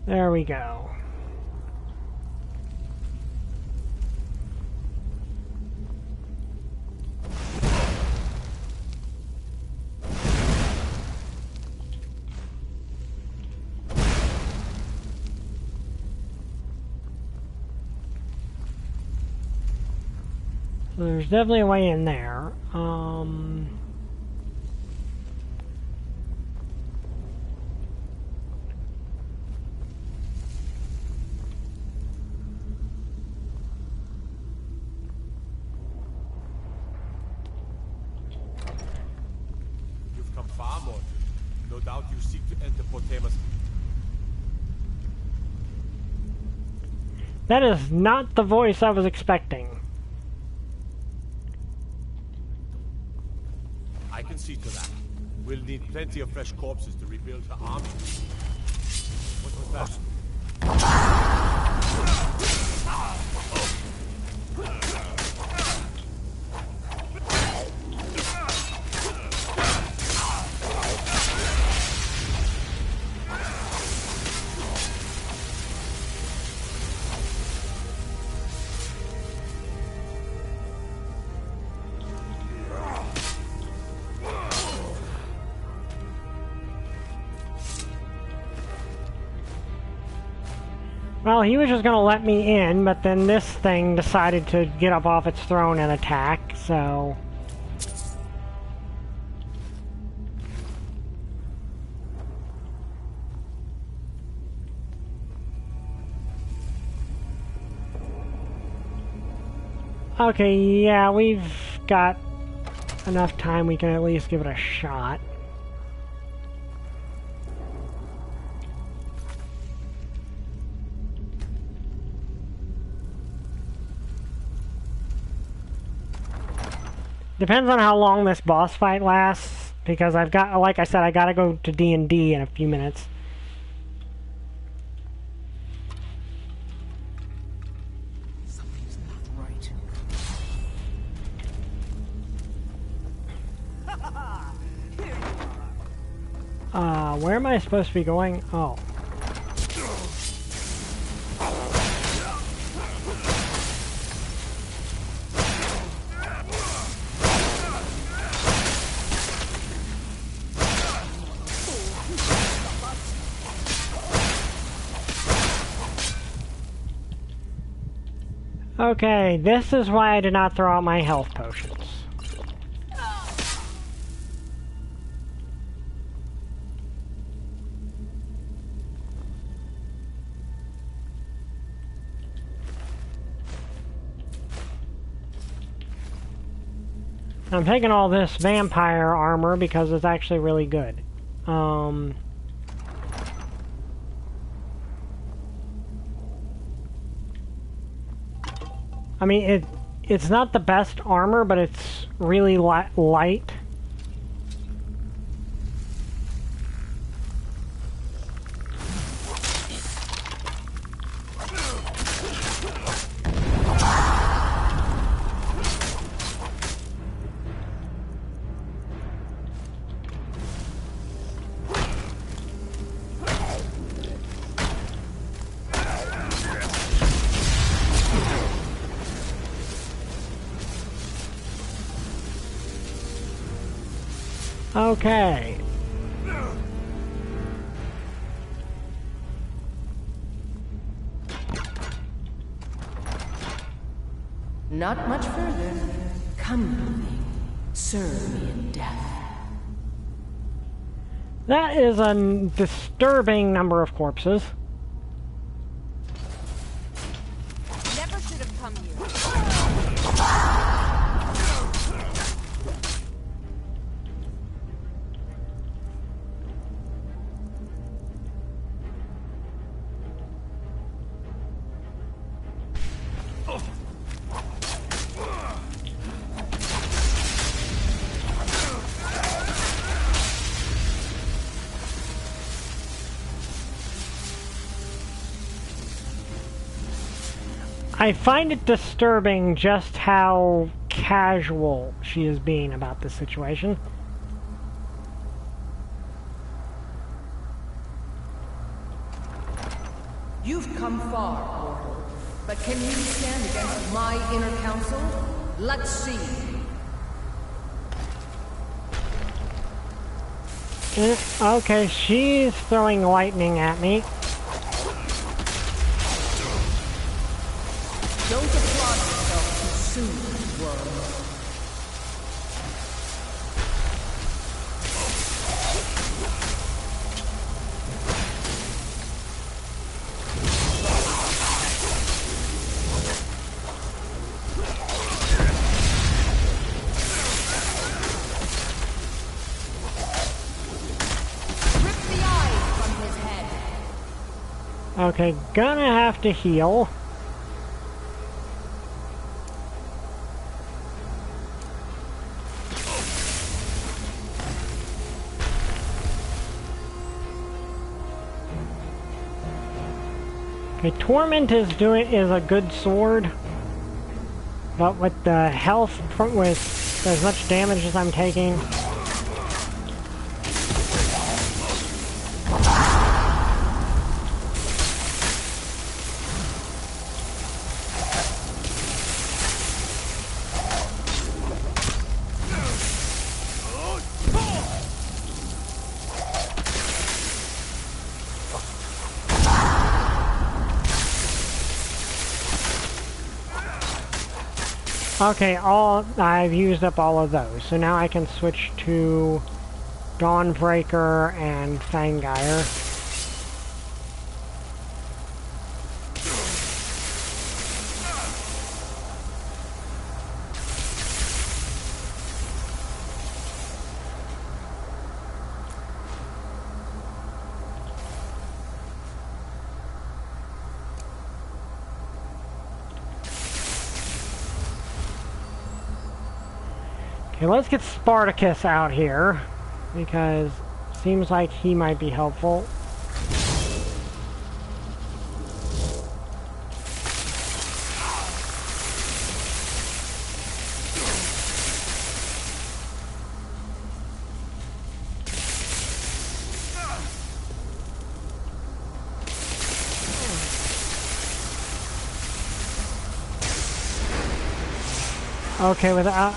There we go. So there's definitely a way in there. You've come far, Morty. No doubt you seek to enter Potema's... That is not the voice I was expecting. I can see to that. We'll need plenty of fresh corpses to rebuild her army. What was that? Well, he was just gonna let me in, but then this thing decided to get up off its throne and attack, so... Okay, yeah, we've got enough time we can at least give it a shot. Depends on how long this boss fight lasts, because I've got, like I said, I gotta go to D&D in a few minutes. Something's not right. Where am I supposed to be going? Oh. Okay, this is why I did not throw out my health potions. I'm taking all this vampire armor because it's actually really good. I mean, it's not the best armor, but it's really light. Okay. Not much further. Come with me. Serve me in death. That is a disturbing number of corpses. Never should have come here. I find it disturbing just how casual she is being about this situation. You've come far, mortal. But can you stand against my inner council? Let's see. Okay, she's throwing lightning at me. Don't applaud yourself too soon, worm. Rip the eyes from his head. Okay, gonna have to heal. Okay, Torment is a good sword, but with the health with as much damage as I'm taking. Okay, I've used up all of those, so now I can switch to Dawnbreaker and Fangire. Okay, let's get Spartacus out here, because it seems like he might be helpful. Okay, without...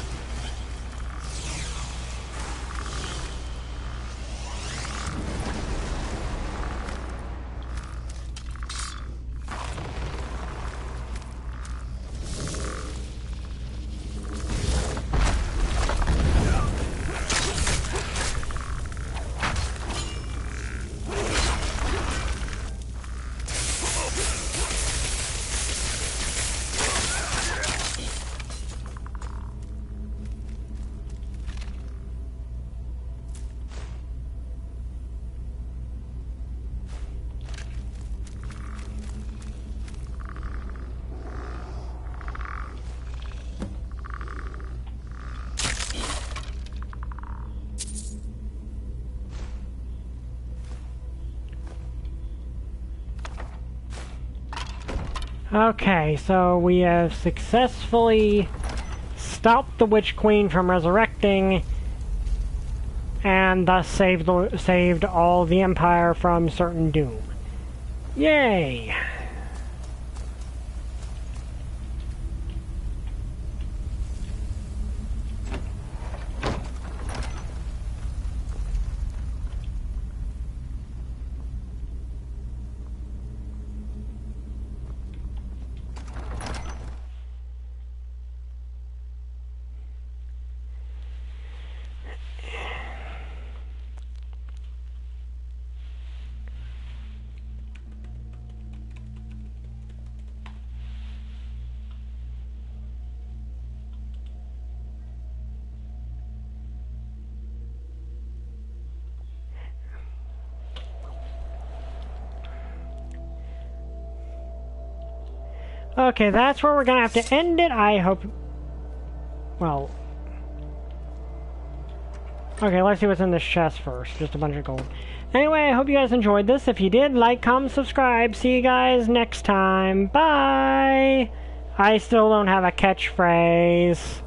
Okay, so we have successfully stopped the Witch Queen from resurrecting, and thus saved all the Empire from certain doom. Yay! Okay, that's where we're gonna have to end it. I hope... Well... Okay, let's see what's in this chest first. Just a bunch of gold. Anyway, I hope you guys enjoyed this. If you did, like, comment, subscribe. See you guys next time. Bye! I still don't have a catchphrase.